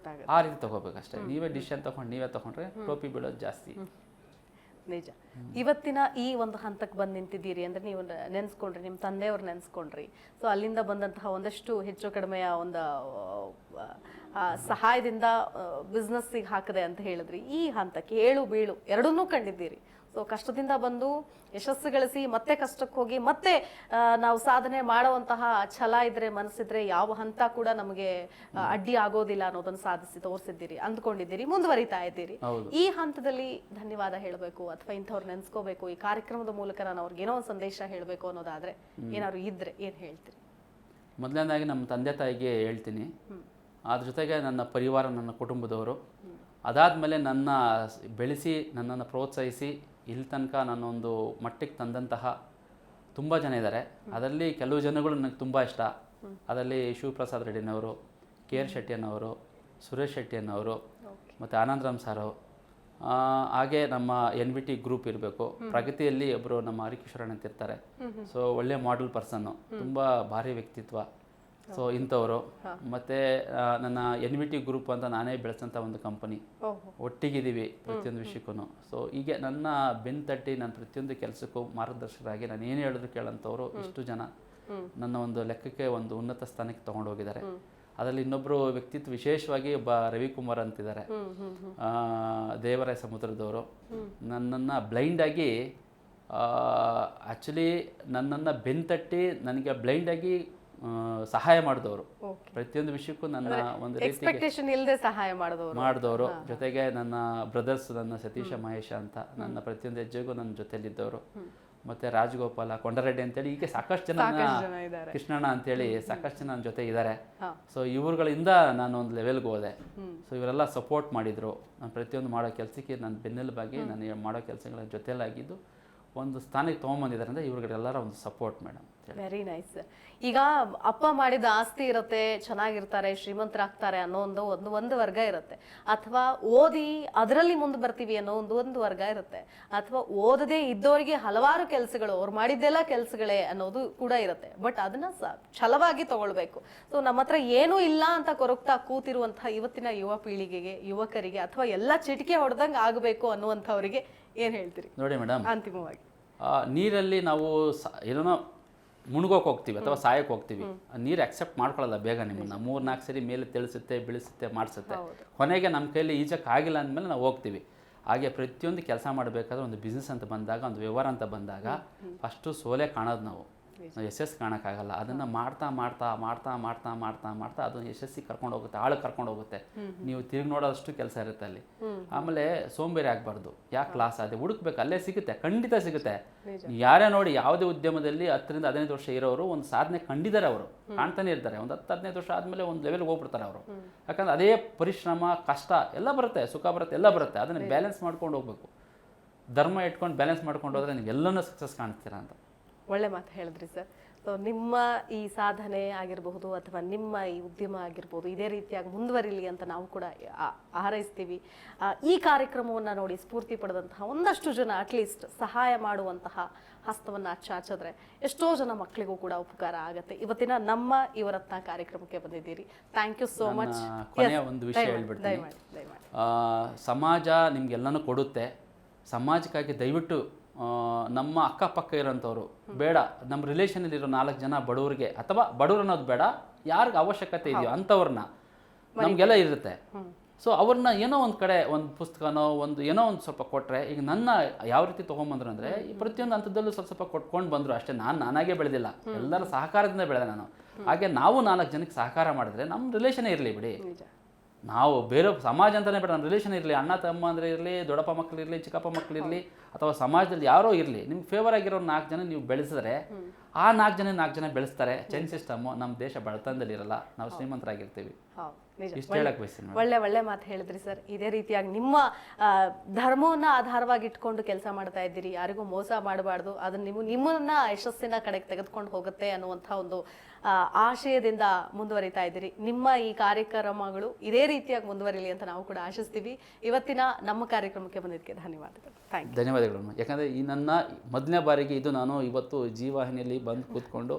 ಆ ರೀತಿ ತೊಗೋಬೇಕಷ್ಟೇ. ನೀವೇ ಡಿಸಿಷನ್ ತೊಗೊಂಡು ನೀವೇ ತೊಗೊಂಡ್ರೆ ಟೋಪಿ ಬೀಳೋದು ಜಾಸ್ತಿ. ನಿಜ. ಇವತ್ತಿನ ಈ ಒಂದು ಹಂತಕ್ಕೆ ಬಂದು ನಿಂತಿದ್ದೀರಿ ಅಂದರೆ ನೀವು ನೆನೆಸ್ಕೊಂಡ್ರಿ, ನಿಮ್ಮ ತಂದೆಯವ್ರು ನೆನೆಸ್ಕೊಂಡ್ರಿ. ಸೊ ಅಲ್ಲಿಂದ ಬಂದಂತಹ ಒಂದಷ್ಟು ಹೆಚ್ಚು ಕಡಿಮೆಯ ಒಂದು ಸಹಾಯದಿಂದ ಬಿಸ್ನೆಸ್ಸಿಗೆ ಹಾಕಿದೆ ಅಂತ ಹೇಳಿದ್ರಿ. ಈ ಹಂತಕ್ಕೆ ಏಳು ಬೀಳು ಎರಡನ್ನೂ ಕಂಡಿದ್ದೀರಿ. ಸೊ ಕಷ್ಟದಿಂದ ಬಂದು ಯಶಸ್ಸು ಗಳಿಸಿ ಮತ್ತೆ ಕಷ್ಟಕ್ಕೆ ಹೋಗಿ ಮತ್ತೆ ನಾವು ಸಾಧನೆ ಮಾಡುವಂತಹ ಛಲ ಇದ್ರೆ, ಮನಸ್ಸಿದ್ರೆ ಯಾವ ಹಂತ ಕೂಡ ನಮಗೆ ಅಡ್ಡಿ ಆಗೋದಿಲ್ಲ ಅನ್ನೋದನ್ನು ಸಾಧಿಸಿ ತೋರಿಸಿದ್ದೀರಿ, ಅಂದ್ಕೊಂಡಿದ್ದೀರಿ, ಮುಂದುವರಿತಾ ಇದ್ದೀರಿ. ಈ ಹಂತದಲ್ಲಿ ಧನ್ಯವಾದ ಹೇಳಬೇಕು ಅಥವಾ ಇಂಥವ್ರು ನೆನ್ಸ್ಕೋಬೇಕು, ಈ ಕಾರ್ಯಕ್ರಮದ ಮೂಲಕ ನಾನು ಅವ್ರಿಗೆ ಏನೋ ಒಂದು ಸಂದೇಶ ಹೇಳಬೇಕು ಅನ್ನೋದಾದ್ರೆ ಏನಾದ್ರು ಇದ್ರೆ ಏನ್ ಹೇಳ್ತೀರಿ? ಮೊದಲನೇದಾಗಿ ನಮ್ಮ ತಂದೆ ತಾಯಿಗೆ ಹೇಳ್ತೀನಿ. ಅದ್ರ ಜೊತೆಗೆ ನನ್ನ ಪರಿವಾರ, ನನ್ನ ಕುಟುಂಬದವರು, ಅದಾದಮೇಲೆ ನನ್ನ ಬೆಳೆಸಿ ನನ್ನನ್ನು ಪ್ರೋತ್ಸಾಹಿಸಿ ಇಲ್ಲಿ ತನಕ ನನ್ನೊಂದು ಮಟ್ಟಿಗೆ ತಂದಂತಹ ತುಂಬ ಜನ ಇದ್ದಾರೆ. ಅದರಲ್ಲಿ ಕೆಲವು ಜನಗಳು ನನಗೆ ತುಂಬ ಇಷ್ಟ. ಅದರಲ್ಲಿ ಶಿವಪ್ರಸಾದ್ ರೆಡ್ಡಿನವರು, KR ಶೆಟ್ಟಿ ಅನ್ನೋರು, ಸುರೇಶ್ ಶೆಟ್ಟಿ ಅನ್ನೋರು, ಮತ್ತು ಆನಂದರಾಮ್ ಸಾರು, ಹಾಗೆ ನಮ್ಮ NVT ಗ್ರೂಪ್ ಇರಬೇಕು. ಪ್ರಗತಿಯಲ್ಲಿ ಒಬ್ಬರು ನಮ್ಮ ಹರಿಕಿಶೋರಣ್ಣ ಅಂತ ಇರ್ತಾರೆ. ಸೊ ಒಳ್ಳೆ ಮಾಡೆಲ್ ಪರ್ಸನ್ನು, ತುಂಬ ಭಾರಿ ವ್ಯಕ್ತಿತ್ವ. ಸೊ ಇಂಥವರು. ಮತ್ತು ನನ್ನ NVT ಗ್ರೂಪ್ ಅಂತ ನಾನೇ ಬೆಳೆಸಂಥ ಒಂದು ಕಂಪನಿ, ಒಟ್ಟಿಗಿದ್ದೀವಿ ಪ್ರತಿಯೊಂದು ವಿಷಯಕ್ಕೂ. ಸೊ ಹೀಗೆ ನನ್ನ ಬೆನ್ನು ತಟ್ಟಿ ನನ್ನ ಪ್ರತಿಯೊಂದು ಕೆಲಸಕ್ಕೂ ಮಾರ್ಗದರ್ಶಕರಾಗಿ ನಾನು ಏನು ಹೇಳಿದ್ರು ಕೇಳೋಂಥವ್ರು ಇಷ್ಟು ಜನ ನನ್ನ ಒಂದು ಲೆಕ್ಕಕ್ಕೆ ಒಂದು ಉನ್ನತ ಸ್ಥಾನಕ್ಕೆ ತೊಗೊಂಡು ಹೋಗಿದ್ದಾರೆ. ಅದರಲ್ಲಿ ಇನ್ನೊಬ್ಬರು ವ್ಯಕ್ತಿತ್ವ ವಿಶೇಷವಾಗಿ ಒಬ್ಬ ರವಿಕುಮಾರ್ ಅಂತಿದ್ದಾರೆ, ದೇವರಾಯ ಸಮುದ್ರದವರು. ನನ್ನನ್ನು ಬ್ಲೈಂಡಾಗಿ ಆ್ಯಕ್ಚುಲಿ ನನ್ನನ್ನು ಬೆನ್ನು ತಟ್ಟಿ ನನಗೆ ಬ್ಲೈಂಡಾಗಿ ಸಹಾಯ ಮಾಡಿದವರು. ಪ್ರತಿಯೊಂದು ವಿಷಯಕ್ಕೂ ನನ್ನ ಒಂದು ರೀತಿಗೆ ಸಹಾಯ ಮಾಡಿದವರು. ಜೊತೆಗೆ ನನ್ನ ಬ್ರದರ್ಸ್, ನನ್ನ ಸತೀಶ ಮಹೇಶ ಅಂತ ನನ್ನ ಪ್ರತಿಯೊಂದು ಹೆಜ್ಜೆಗೂ ನನ್ನ ಜೊತೆಲಿದ್ದವರು. ಮತ್ತೆ ರಾಜಗೋಪಾಲ, ಕೊಂಡರೆಡ್ಡಿ ಅಂತೇಳಿ ಹೀಗೆ ಸಾಕಷ್ಟು ಜನ, ಕೃಷ್ಣಣ್ಣ ಅಂತೇಳಿ ಸಾಕಷ್ಟು ಜನ ನನ್ನ ಜೊತೆ ಇದ್ದಾರೆ. ಸೊ ಇವ್ರುಗಳಿಂದ ನಾನು ಒಂದು ಲೆವೆಲ್ಗೆ ಹೋದೆ. ಸೊ ಇವರೆಲ್ಲ ಸಪೋರ್ಟ್ ಮಾಡಿದರು. ನಾನು ಪ್ರತಿಯೊಂದು ಮಾಡೋ ಕೆಲಸಕ್ಕೆ ನನ್ನ ಬೆನ್ನೆಲುಬಾಗಿ ನಾನು ಮಾಡೋ ಕೆಲಸಗಳ ಜೊತೆಲಾಗಿದ್ದು ಒಂದು ಸ್ಥಾನಕ್ಕೆ ತೊಗೊಂಬಂದಿದ್ದಾರೆ ಅಂದರೆ ಇವ್ರಿಗೆಲ್ಲರ ಒಂದು ಸಪೋರ್ಟ್ ಮೇಡಮ್. ಹೇಳಿ. Very nice. ಈಗ ಅಪ್ಪ ಮಾಡಿದ ಆಸ್ತಿ ಇರುತ್ತೆ, ಚೆನ್ನಾಗಿರ್ತಾರೆ, ಶ್ರೀಮಂತರಾಗ್ತಾರೆ ಅನ್ನೋ ಒಂದು ವರ್ಗ ಇರುತ್ತೆ, ಅಥವಾ ಓದಿ ಅದರಲ್ಲಿ ಮುಂದೆ ಬರ್ತೀವಿ ಅನ್ನೋ ಒಂದು ವರ್ಗ ಇರುತ್ತೆ, ಅಥವಾ ಓದದೇ ಇದ್ದವರಿಗೆ ಹಲವಾರು ಕೆಲಸಗಳು, ಅವ್ರು ಮಾಡಿದ್ದೆಲ್ಲ ಕೆಲಸಗಳೇ ಅನ್ನೋದು ಕೂಡ ಇರುತ್ತೆ. ಬಟ್ ಅದನ್ನ ಛಲವಾಗಿ ತಗೊಳ್ಬೇಕು. ಸೊ ನಮ್ಮ ಹತ್ರ ಏನೂ ಇಲ್ಲ ಅಂತ ಕೊರಗ್ತಾ ಕೂತಿರುವಂತಹ ಇವತ್ತಿನ ಯುವ ಪೀಳಿಗೆಗೆ, ಯುವಕರಿಗೆ, ಅಥವಾ ಎಲ್ಲ ಚಿಟಿಕೆ ಹೊಡೆದಂಗೆ ಆಗಬೇಕು ಅನ್ನುವಂಥವ್ರಿಗೆ ಏನ್ ಹೇಳ್ತೀರಿ? ನೋಡಿ ಮೇಡಮ್, ಅಂತಿಮವಾಗಿ ನೀರಲ್ಲಿ ನಾವು ಏನೋ ಮುಳುಗೋಕೆ ಹೋಗ್ತೀವಿ ಅಥವಾ ಸಾಯಕ್ಕೆ ಹೋಗ್ತೀವಿ, ನೀರು ಅಕ್ಸೆಪ್ಟ್ ಮಾಡ್ಕೊಳ್ಳಲ್ಲ ಬೇಗ ನಿಮ್ಮನ್ನ. 3-4 ಸರಿ ಮೇಲೆ ತಿಳಿಸುತ್ತೆ, ಬೀಳಿಸುತ್ತೆ, ಮಾಡಿಸುತ್ತೆ. ಕೊನೆಗೆ ನಮ್ಮ ಕೈಯಲ್ಲಿ ಈಜಕ್ಕೆ ಆಗಿಲ್ಲ ಅಂದಮೇಲೆ ನಾವು ಹೋಗ್ತೀವಿ. ಹಾಗೆ ಪ್ರತಿಯೊಂದು ಕೆಲಸ ಮಾಡಬೇಕಾದ್ರೆ ಒಂದು ಬಿಸ್ನೆಸ್ ಅಂತ ಬಂದಾಗ, ಒಂದು ವ್ಯವಹಾರ ಅಂತ ಬಂದಾಗ ಫಸ್ಟು ಸೋಲೆ ಕಾಣೋದು ನಾವು ಯಶಸ್ಸು ಕಾಣೋಕ್ಕಾಗಲ್ಲ. ಅದನ್ನು ಮಾಡ್ತಾ ಮಾಡ್ತಾ ಮಾಡ್ತಾ ಮಾಡ್ತಾ ಮಾಡ್ತಾ ಮಾಡ್ತಾ ಅದನ್ನು ಯಶಸ್ಸಿಗೆ ಕರ್ಕೊಂಡು ಹೋಗುತ್ತೆ, ಆಳಕ್ಕೆ ಕರ್ಕೊಂಡು ಹೋಗುತ್ತೆ. ನೀವು ತಿರುಗಿ ನೋಡೋದಷ್ಟು ಕೆಲಸ ಇರುತ್ತೆ ಅಲ್ಲಿ. ಆಮೇಲೆ ಸೋಂಬೇರಿ ಆಗಬಾರ್ದು. ಯಾಕೆ ಲಾಸ್ ಅದೇ ಹುಡುಕ್ಬೇಕು, ಅಲ್ಲೇ ಸಿಗುತ್ತೆ, ಖಂಡಿತ ಸಿಗುತ್ತೆ. ಯಾರೇ ನೋಡಿ, ಯಾವುದೇ ಉದ್ಯಮದಲ್ಲಿ 10-15 ವರ್ಷ ಇರೋರು ಒಂದು ಸಾಧನೆ ಕಂಡಿದ್ದಾರೆ, ಅವರು ಕಾಣ್ತಾನೆ ಇರ್ತಾರೆ. ಒಂದು 10-15 ವರ್ಷ ಆದಮೇಲೆ ಒಂದು ಲೆವೆಲ್ಗೆ ಹೋಗ್ಬಿಡ್ತಾರೆ ಅವರು. ಯಾಕಂದ್ರೆ ಅದೇ ಪರಿಶ್ರಮ, ಕಷ್ಟ ಎಲ್ಲ ಬರುತ್ತೆ, ಸುಖ ಬರುತ್ತೆ, ಎಲ್ಲ ಬರುತ್ತೆ. ಅದನ್ನು ಬ್ಯಾಲೆನ್ಸ್ ಮಾಡ್ಕೊಂಡು ಹೋಗ್ಬೇಕು. ಧರ್ಮ ಇಟ್ಕೊಂಡು ಬ್ಯಾಲೆನ್ಸ್ ಮಾಡ್ಕೊಂಡು ಹೋದ್ರೆ ನೀವು ಎಲ್ಲನೂ ಸಕ್ಸಸ್ ಕಾಣಿಸ್ತೀರಾ ಅಂತ. ಒಳ್ಳೆ ಮಾತು ಹೇಳಿದ್ರಿ ಸರ್. ಸೊ ನಿಮ್ಮ ಈ ಸಾಧನೆ ಆಗಿರಬಹುದು ಅಥವಾ ನಿಮ್ಮ ಈ ಉದ್ಯಮ ಆಗಿರ್ಬೋದು ಇದೇ ರೀತಿಯಾಗಿ ಮುಂದುವರಿಲಿ ಅಂತ ನಾವು ಕೂಡ ಹಾರೈಸ್ತೀವಿ. ಈ ಕಾರ್ಯಕ್ರಮವನ್ನು ನೋಡಿ ಸ್ಫೂರ್ತಿ ಪಡೆದಂತಹ ಒಂದಷ್ಟು ಜನ ಅಟ್ಲೀಸ್ಟ್ ಸಹಾಯ ಮಾಡುವಂತಹ ಹಸ್ತವನ್ನು ಚಾಚಿದ್ರೆ ಎಷ್ಟೋ ಜನ ಮಕ್ಕಳಿಗೂ ಕೂಡ ಉಪಕಾರ ಆಗುತ್ತೆ. ಇವತ್ತಿನ ನಮ್ಮ ಯುವರತ್ನ ಕಾರ್ಯಕ್ರಮಕ್ಕೆ ಬಂದಿದ್ದೀರಿ. Thank you so much. ಕೊನೆಯ ಒಂದು ವಿಷಯ ಹೇಳ್ಬಿಡ್ತೀನಿ. ಸಮಾಜ ನಿಮ್ಗೆಲ್ಲನೂ ಕೊಡುತ್ತೆ. ಸಮಾಜಕ್ಕಾಗಿ ದಯವಿಟ್ಟು ನಮ್ಮ ಅಕ್ಕಪಕ್ಕ ಇರೋಂಥವ್ರು ಬೇಡ, ನಮ್ಮ ರಿಲೇಷನಲ್ಲಿರೋ 4 ಜನ ಬಡವರಿಗೆ, ಅಥವಾ ಬಡವ್ರು ಅನ್ನೋದು ಬೇಡ, ಯಾರಿಗೆ ಅವಶ್ಯಕತೆ ಇದೆಯೋ ಅಂಥವ್ರನ್ನ, ನಮಗೆಲ್ಲ ಇರುತ್ತೆ. ಸೊ ಅವ್ರನ್ನ ಏನೋ ಒಂದು ಕಡೆ ಒಂದು ಪುಸ್ತಕನೋ ಏನೋ ಒಂದು ಸ್ವಲ್ಪ ಕೊಟ್ಟರೆ, ಈಗ ನನ್ನ ಯಾವ ರೀತಿ ತೊಗೊಂಬಂದ್ರು ಅಂದರೆ, ಈ ಪ್ರತಿಯೊಂದು ಹಂತದಲ್ಲೂ ಸ್ವಲ್ಪ ಕೊಟ್ಕೊಂಡು ಬಂದರು ಅಷ್ಟೇ. ನಾನಾಗೇ ಬೆಳೆದಿಲ್ಲ, ಎಲ್ಲರ ಸಹಕಾರದಿಂದ ಬೆಳೆದೆ ನಾನು. ಹಾಗೆ ನಾವು 4 ಜನಕ್ಕೆ ಸಹಕಾರ ಮಾಡಿದ್ರೆ ನಮ್ಮ ರಿಲೇಷನೇ ಇರಲಿ ಬಿಡಿ. ನಾವು ಬೇರೆ ಸಮಾಜ ಅಂತಲೇ ಬೇಡ, ನಮ್ಮ ರಿಲೇಷನ್ ಇರಲಿ, ಅಣ್ಣ ತಮ್ಮ ಅಂದರೆ ಇರಲಿ, ದೊಡ್ಡಪ್ಪ ಮಕ್ಕಳಿರಲಿ, ಚಿಕ್ಕಪ್ಪ ಮಕ್ಕಳಿರಲಿ, ಅಥವಾ ಸಮಾಜದಲ್ಲಿ ಯಾರೋ ಇರಲಿ, ನಿಮ್ಗೆ ಫೇವರ್ ಆಗಿರೋ 4 ಜನ ನೀವು ಬೆಳೆಸಿದ್ರೆ ಆ 4 ಜನ ಬೆಳೆಸ್ತಾರೆ. ಚೈನ್ ಸಿಸ್ಟಮು ನಮ್ಮ ದೇಶ ಬಡತನದಲ್ಲಿ ಇರಲ್ಲ, ನಾವು ಶ್ರೀಮಂತರಾಗಿರ್ತೀವಿ. ಇಷ್ಟು ಹೇಳಕ್ ಬಯಸ್ತೀನಿ. ಒಳ್ಳೆ ಮಾತು ಹೇಳಿದ್ರಿ ಸರ್. ಇದೇ ರೀತಿಯಾಗಿ ನಿಮ್ಮ ಧರ್ಮವನ್ನ ಆಧಾರವಾಗಿ ಇಟ್ಕೊಂಡು ಕೆಲಸ ಮಾಡ್ತಾ ಇದ್ದೀರಿ. ಯಾರಿಗೂ ಮೋಸ ಮಾಡಬಾರ್ದು, ಅದನ್ನ ನಿಮ್ಮನ್ನ ಯಶಸ್ಸಿನ ಕಡೆಗೆ ತೆಗೆದುಕೊಂಡು ಹೋಗುತ್ತೆ ಅನ್ನುವಂಥ ಒಂದು ಆಶಯದಿಂದ ಮುಂದುವರಿತಾ ಇದ್ದೀರಿ. ನಿಮ್ಮ ಈ ಕಾರ್ಯಕ್ರಮಗಳು ಇದೇ ರೀತಿಯಾಗಿ ಮುಂದುವರಿಲಿ ಅಂತ ನಾವು ಕೂಡ ಆಶಿಸ್ತೀವಿ. ಇವತ್ತಿನ ನಮ್ಮ ಕಾರ್ಯಕ್ರಮಕ್ಕೆ ಬಂದಿದ್ದಕ್ಕೆ ಧನ್ಯವಾದಗಳು. ಧನ್ಯವಾದಗಳು. ಯಾಕಂದರೆ ಈ ನನ್ನ ಮೊದಲನೇ ಬಾರಿಗೆ ಇದು ನಾನು ಇವತ್ತು ಜೀ ವಾಹಿನಿಯಲ್ಲಿ ಬಂದು ಕೂತ್ಕೊಂಡು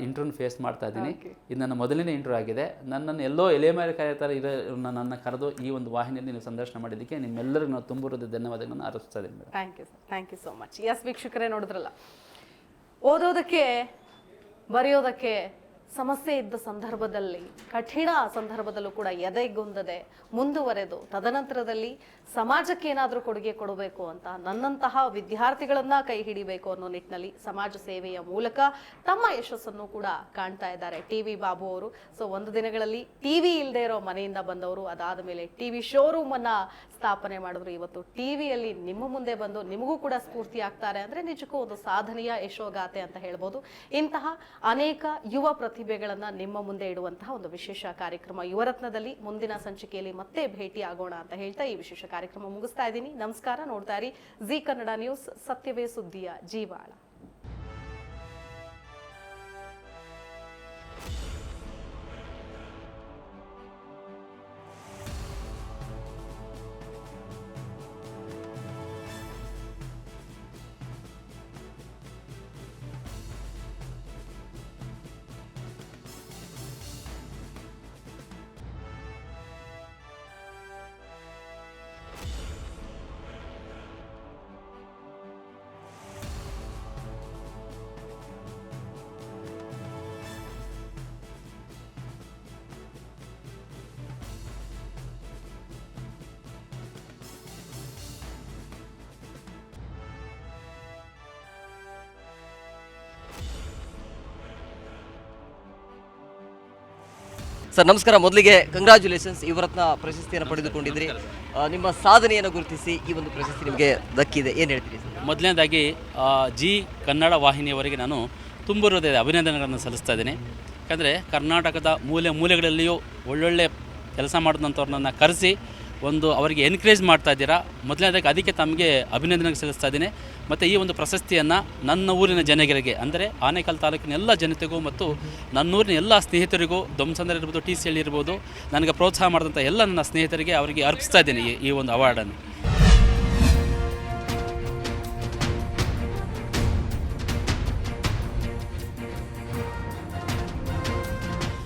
ಇಂಟರ್ವ್ಯೂನ ಫೇಸ್ ಮಾಡ್ತಾ ಇದ್ದೀನಿ. ಇದು ನನ್ನ ಮೊದಲನೇ ಇಂಟರ್ವ್ಯೂ ಆಗಿದೆ. ನನ್ನನ್ನು ಎಲ್ಲೋ ಎಲೆಮೇಲೆ ಥರ ಇರೋ ನನ್ನ ಕರೆದು ಈ ಒಂದು ವಾಹಿನಿಯಲ್ಲಿ ನೀವು ಸಂದರ್ಶನ ಮಾಡಿದ್ದಕ್ಕೆ ನಿಮ್ಮೆಲ್ಲರಿಗೂ ನಾವು ತುಂಬ ಧನ್ಯವಾದಗಳನ್ನು ಅರ್ಪಿಸ್ತಾ ಇದ್ದೀನಿ. Thank you sir. Thank you so much. Yes ವೀಕ್ಷಕರೇ, ನೋಡಿದ್ರಲ್ಲ, ಓದೋದಕ್ಕೆ ಬರೆಯೋದಕ್ಕೆ ಸಮಸ್ಯೆ ಇದ್ದ ಸಂದರ್ಭದಲ್ಲಿ, ಕಠಿಣ ಸಂದರ್ಭದಲ್ಲೂ ಕೂಡ ಎದೆಗುಂದದೆ ಮುಂದುವರೆದು ತದನಂತರದಲ್ಲಿ ಸಮಾಜಕ್ಕೆ ಏನಾದರೂ ಕೊಡುಗೆ ಕೊಡಬೇಕು ಅಂತ ನನ್ನಂತಹ ವಿದ್ಯಾರ್ಥಿಗಳನ್ನ ಕೈ ಹಿಡಿಬೇಕು ಅನ್ನೋ ನಿಟ್ಟಿನಲ್ಲಿ ಸಮಾಜ ಸೇವೆಯ ಮೂಲಕ ತಮ್ಮ ಯಶಸ್ಸನ್ನು ಕೂಡ ಕಾಣ್ತಾ ಇದ್ದಾರೆ ಟಿವಿ ಬಾಬು ಅವರು. ಸೊ ಒಂದು ದಿನಗಳಲ್ಲಿ ಟಿವಿ ಇಲ್ಲದೆ ಇರೋ ಮನೆಯಿಂದ ಬಂದವರು, ಅದಾದ ಮೇಲೆ ಟಿವಿ ಶೋರೂಮ್ ಅನ್ನ ಸ್ಥಾಪನೆ ಮಾಡಿದ್ರು. ಇವತ್ತು ಟಿವಿಯಲ್ಲಿ ನಿಮ್ಮ ಮುಂದೆ ಬಂದು ನಿಮಗೂ ಕೂಡ ಸ್ಫೂರ್ತಿ ಆಗ್ತಾರೆ ಅಂದ್ರೆ ನಿಜಕ್ಕೂ ಒಂದು ಸಾಧನೆಯ ಯಶೋಗಾಥೆ ಅಂತ ಹೇಳ್ಬೋದು. ಇಂತಹ ಅನೇಕ ಯುವ ಪ್ರತಿಭೆಗಳನ್ನ ನಿಮ್ಮ ಮುಂದೆ ಇಡುವಂತಹ ಒಂದು ವಿಶೇಷ ಕಾರ್ಯಕ್ರಮ ಯುವರತ್ನದಲ್ಲಿ ಮುಂದಿನ ಸಂಚಿಕೆಯಲ್ಲಿ ಮತ್ತೆ ಭೇಟಿ ಆಗೋಣ ಅಂತ ಹೇಳ್ತಾ ಈ ವಿಶೇಷ ಕಾರ್ಯಕ್ರಮ ಮುಗಿಸ್ತಾ ಇದ್ದೀನಿ. ನಮಸ್ಕಾರ. ನೋಡ್ತಾ ಇರಿ ಜಿ ಕನ್ನಡ ನ್ಯೂಸ್, ಸತ್ಯವೇ ಸುದ್ದಿಯ ಜೀವಾಳ. ಸರ್ ನಮಸ್ಕಾರ. ಮೊದಲಿಗೆ ಕಂಗ್ರ್ಯಾಚುಲೇಷನ್ಸ್, ಯುವರತ್ನ ಪ್ರಶಸ್ತಿಯನ್ನು ಪಡೆದುಕೊಂಡಿದ್ರಿ. ನಿಮ್ಮ ಸಾಧನೆಯನ್ನು ಗುರುತಿಸಿ ಈ ಒಂದು ಪ್ರಶಸ್ತಿ ನಿಮಗೆ ದಕ್ಕಿದೆ, ಏನು ಹೇಳ್ತೀರಿ ಸರ್? ಮೊದಲನೇದಾಗಿ ಜಿ ಕನ್ನಡ ವಾಹಿನಿಯವರಿಗೆ ನಾನು ತುಂಬ ಹೃದಯದ ಅಭಿನಂದನೆಗಳನ್ನು ಸಲ್ಲಿಸ್ತಾ ಇದ್ದೀನಿ. ಯಾಕಂದರೆ ಕರ್ನಾಟಕದ ಮೂಲೆ ಮೂಲೆಗಳಲ್ಲಿಯೂ ಒಳ್ಳೊಳ್ಳೆ ಕೆಲಸ ಮಾಡಿದಂಥವ್ರನ್ನ ಕರೆಸಿ ಒಂದು ಅವರಿಗೆ ಎನ್ಕರೇಜ್ ಮಾಡ್ತಾ ಇದ್ದೀರಾ. ಮೊದಲನೇದಾಗಿ ಅದಕ್ಕೆ ತಮಗೆ ಅಭಿನಂದನೆ ಸಲ್ಲಿಸ್ತಾ ಇದ್ದೀನಿ. ಮತ್ತು ಈ ಒಂದು ಪ್ರಶಸ್ತಿಯನ್ನು ನನ್ನ ಊರಿನ ಜನರಿಗೆ, ಅಂದರೆ ಆನೇಕಲ್ ತಾಲೂಕಿನ ಎಲ್ಲ ಜನತೆಗೂ ಮತ್ತು ನನ್ನೂರಿನ ಎಲ್ಲ ಸ್ನೇಹಿತರಿಗೂ, ದೊಮ್ಸಂದ್ರ ಇರ್ಬೋದು, ಟಿ ಸಿ ಹಳ್ಳಿ ಇರ್ಬೋದು, ನನಗೆ ಪ್ರೋತ್ಸಾಹ ಮಾಡಿದಂಥ ಎಲ್ಲ ನನ್ನ ಸ್ನೇಹಿತರಿಗೆ ಅವರಿಗೆ ಅರ್ಪಿಸ್ತಾ ಇದ್ದೀನಿ ಈ ಒಂದು ಅವಾರ್ಡನ್ನು.